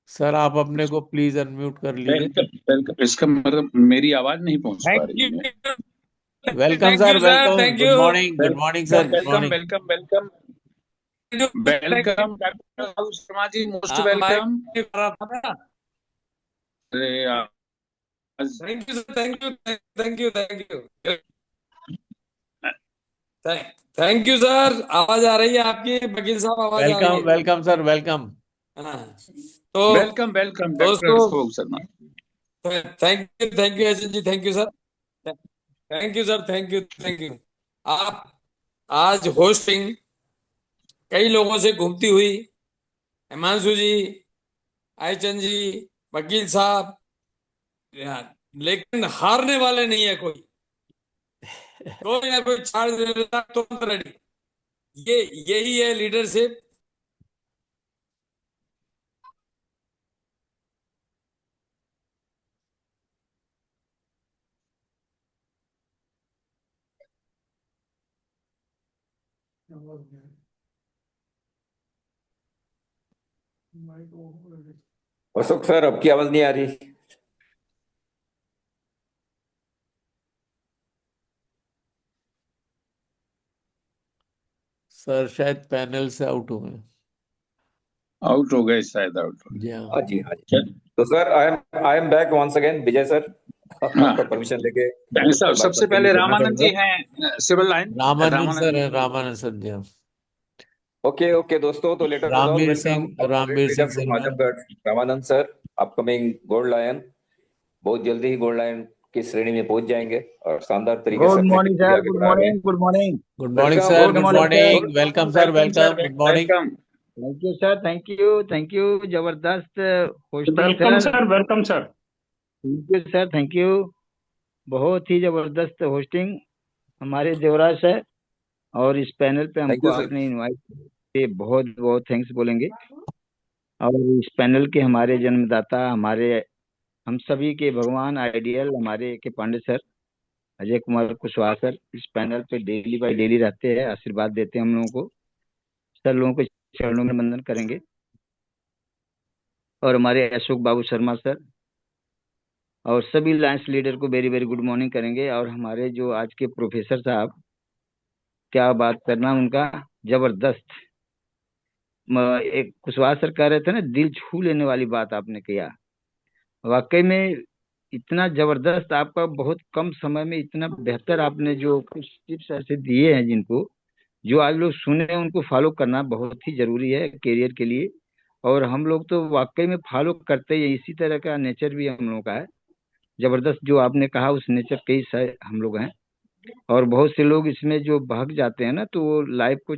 Sir आप अपने को please unmute कर लीजिए। Welcome welcome, इसका मतलब मेरी आवाज नहीं पहुंच पा थैंक रही यू, है। Welcome thank sir, you sir, welcome, thank good you, morning, good morning sir, good welcome morning. Welcome welcome welcome doctor Babu Sharma ji, most welcome. अरे आज thank you sir, thank you, thank you, thank you, thank you sir. आवाज आ रही है आपकी वकील साहब, आवाज आ रही वेलकम है। Welcome sir, welcome. हाँ, तो वेलकम वेलकम डॉक्टर दोस्तों, Ashok Sharma. Thank you SN ji, thank you sir, thank you sir, thank you, thank you. आप आज होस्टिंग कई लोगों से घूमती हुई, हिमांशु जी, आयचंद जी, वकील साहब, लेकिन हारने वाले नहीं है कोई, कोई ना कोई छाड़ दे देता तुरंत रेडी। ये यही है लीडरशिप। अशोक सर, आपकी आवाज नहीं आ रही। सर शायद पैनल से आउट हो गए। आउट हो गए शायद, आउट हो जी हाँ। हाँ जी, हाँ जी। गए। तो sir, I am back once again, Vijay sir, हाँ, आपका परमिशन लेके सब बात सबसे कंटिन्यू पहले करना रामानंद जी चाहूंगा। हैं, civil line. Ramanand Ramanand sir ji. है, रामानंद सर जी हाँ। ओके ओके दोस्तों, तो later all Ramveer welcome Singh, our Ramveer leader Singh from silver. Azamgarh, Ramanand sir, upcoming gold lion. बहुत जल्दी ही गोल्ड लायन की श्रेणी में पहुंच जाएंगे और शानदार तरीके से गुड अपनी मॉर्निंग टीम को सर, आगे गुड बढ़ा रहे हैं। Morning, good morning, good morning welcome sir, good good morning sir. Morning, welcome sir, welcome sir, welcome, good morning. Welcome. Thank you sir, thank you, thank you. जबरदस्त hosting welcome sir. Sir, welcome sir. Thank you sir, thank you. बहुत ही जबरदस्त hosting हमारे Devraj sir, और इस panel पे thank हमको you sir. आपने इनवाइट किए, बहुत बहुत थैंक्स बोलेंगे। और इस पैनल के हमारे जन्मदाता, हमारे हम सभी के भगवान आइडियल, हमारे के पांडे सर, अजय कुमार कुशवाहा सर, इस पैनल पे डेली बाय डेली रहते हैं, आशीर्वाद देते हैं हम लोगों को। सर लोगों के चरणों में वंदन करेंगे। और हमारे अशोक बाबू शर्मा सर और सभी लाइन्स लीडर को वेरी वेरी गुड मॉर्निंग करेंगे। और हमारे जो आज के प्रोफेसर साहब, क्या बात करना उनका, जबरदस्त। एक कुशवाहा सर कह रहे थे ना, दिल छू लेने वाली बात आपने किया। वाकई में इतना जबरदस्त, आपका बहुत कम समय में इतना बेहतर आपने जो कुछ टिप्स ऐसे दिए हैं जिनको, जो आज लोग सुने हैं, उनको फॉलो करना बहुत ही जरूरी है करियर के लिए। और हम लोग तो वाकई में फॉलो करते हैं, इसी तरह का नेचर भी हम लोगों का है। जबरदस्त जो आपने कहा, उस नेचर के ही हम लोग हैं। और बहुत से लोग इसमें जो भाग जाते हैं ना, तो वो लाइफ को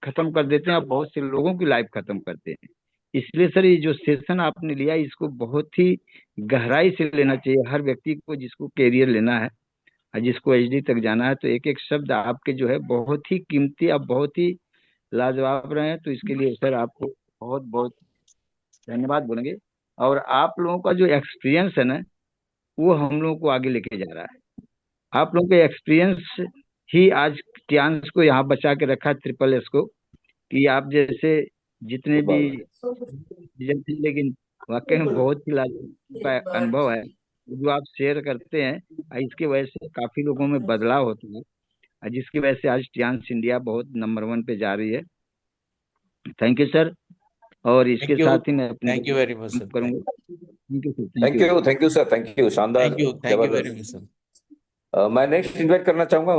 खत्म कर देते हैं, और बहुत से लोगों की लाइफ खत्म करते हैं। इसलिए सर, ये जो सेशन आपने लिया, इसको बहुत ही गहराई से लेना चाहिए हर व्यक्ति को, जिसको कैरियर लेना है और जिसको एचडी तक जाना है। तो एक एक शब्द आपके जो है बहुत ही कीमती, आप बहुत ही लाजवाब रहे हैं। तो इसके लिए सर आपको बहुत बहुत धन्यवाद बोलेंगे। और आप लोगों का जो एक्सपीरियंस है ना, वो हम लोगों को आगे लेके जा रहा है। आप लोगों के एक्सपीरियंस ही आज टियान्स को यहाँ बचा के रखा है, ट्रिपल एस को, कि आप जैसे जितने भी थे, लेकिन वाकई में बहुत ही लाजवाब का अनुभव है। जो आप शेयर करते हैं, इसकी वजह से काफी लोगों में बदलाव होता है, और जिसकी वजह से आज टियांस इंडिया बहुत नंबर 1 पे जा रही है। Thank you sir. और इसके थैंक यू। साथ ही मैं अपनी thank you very much sir. करूंगा। Thank you sir, thank you. Thank you sir, thank you, शानदार, थैंक यू वेरी जबरदस्त। Much sir. मैं नेक्स्ट इन्वाइट करना चाहूंगा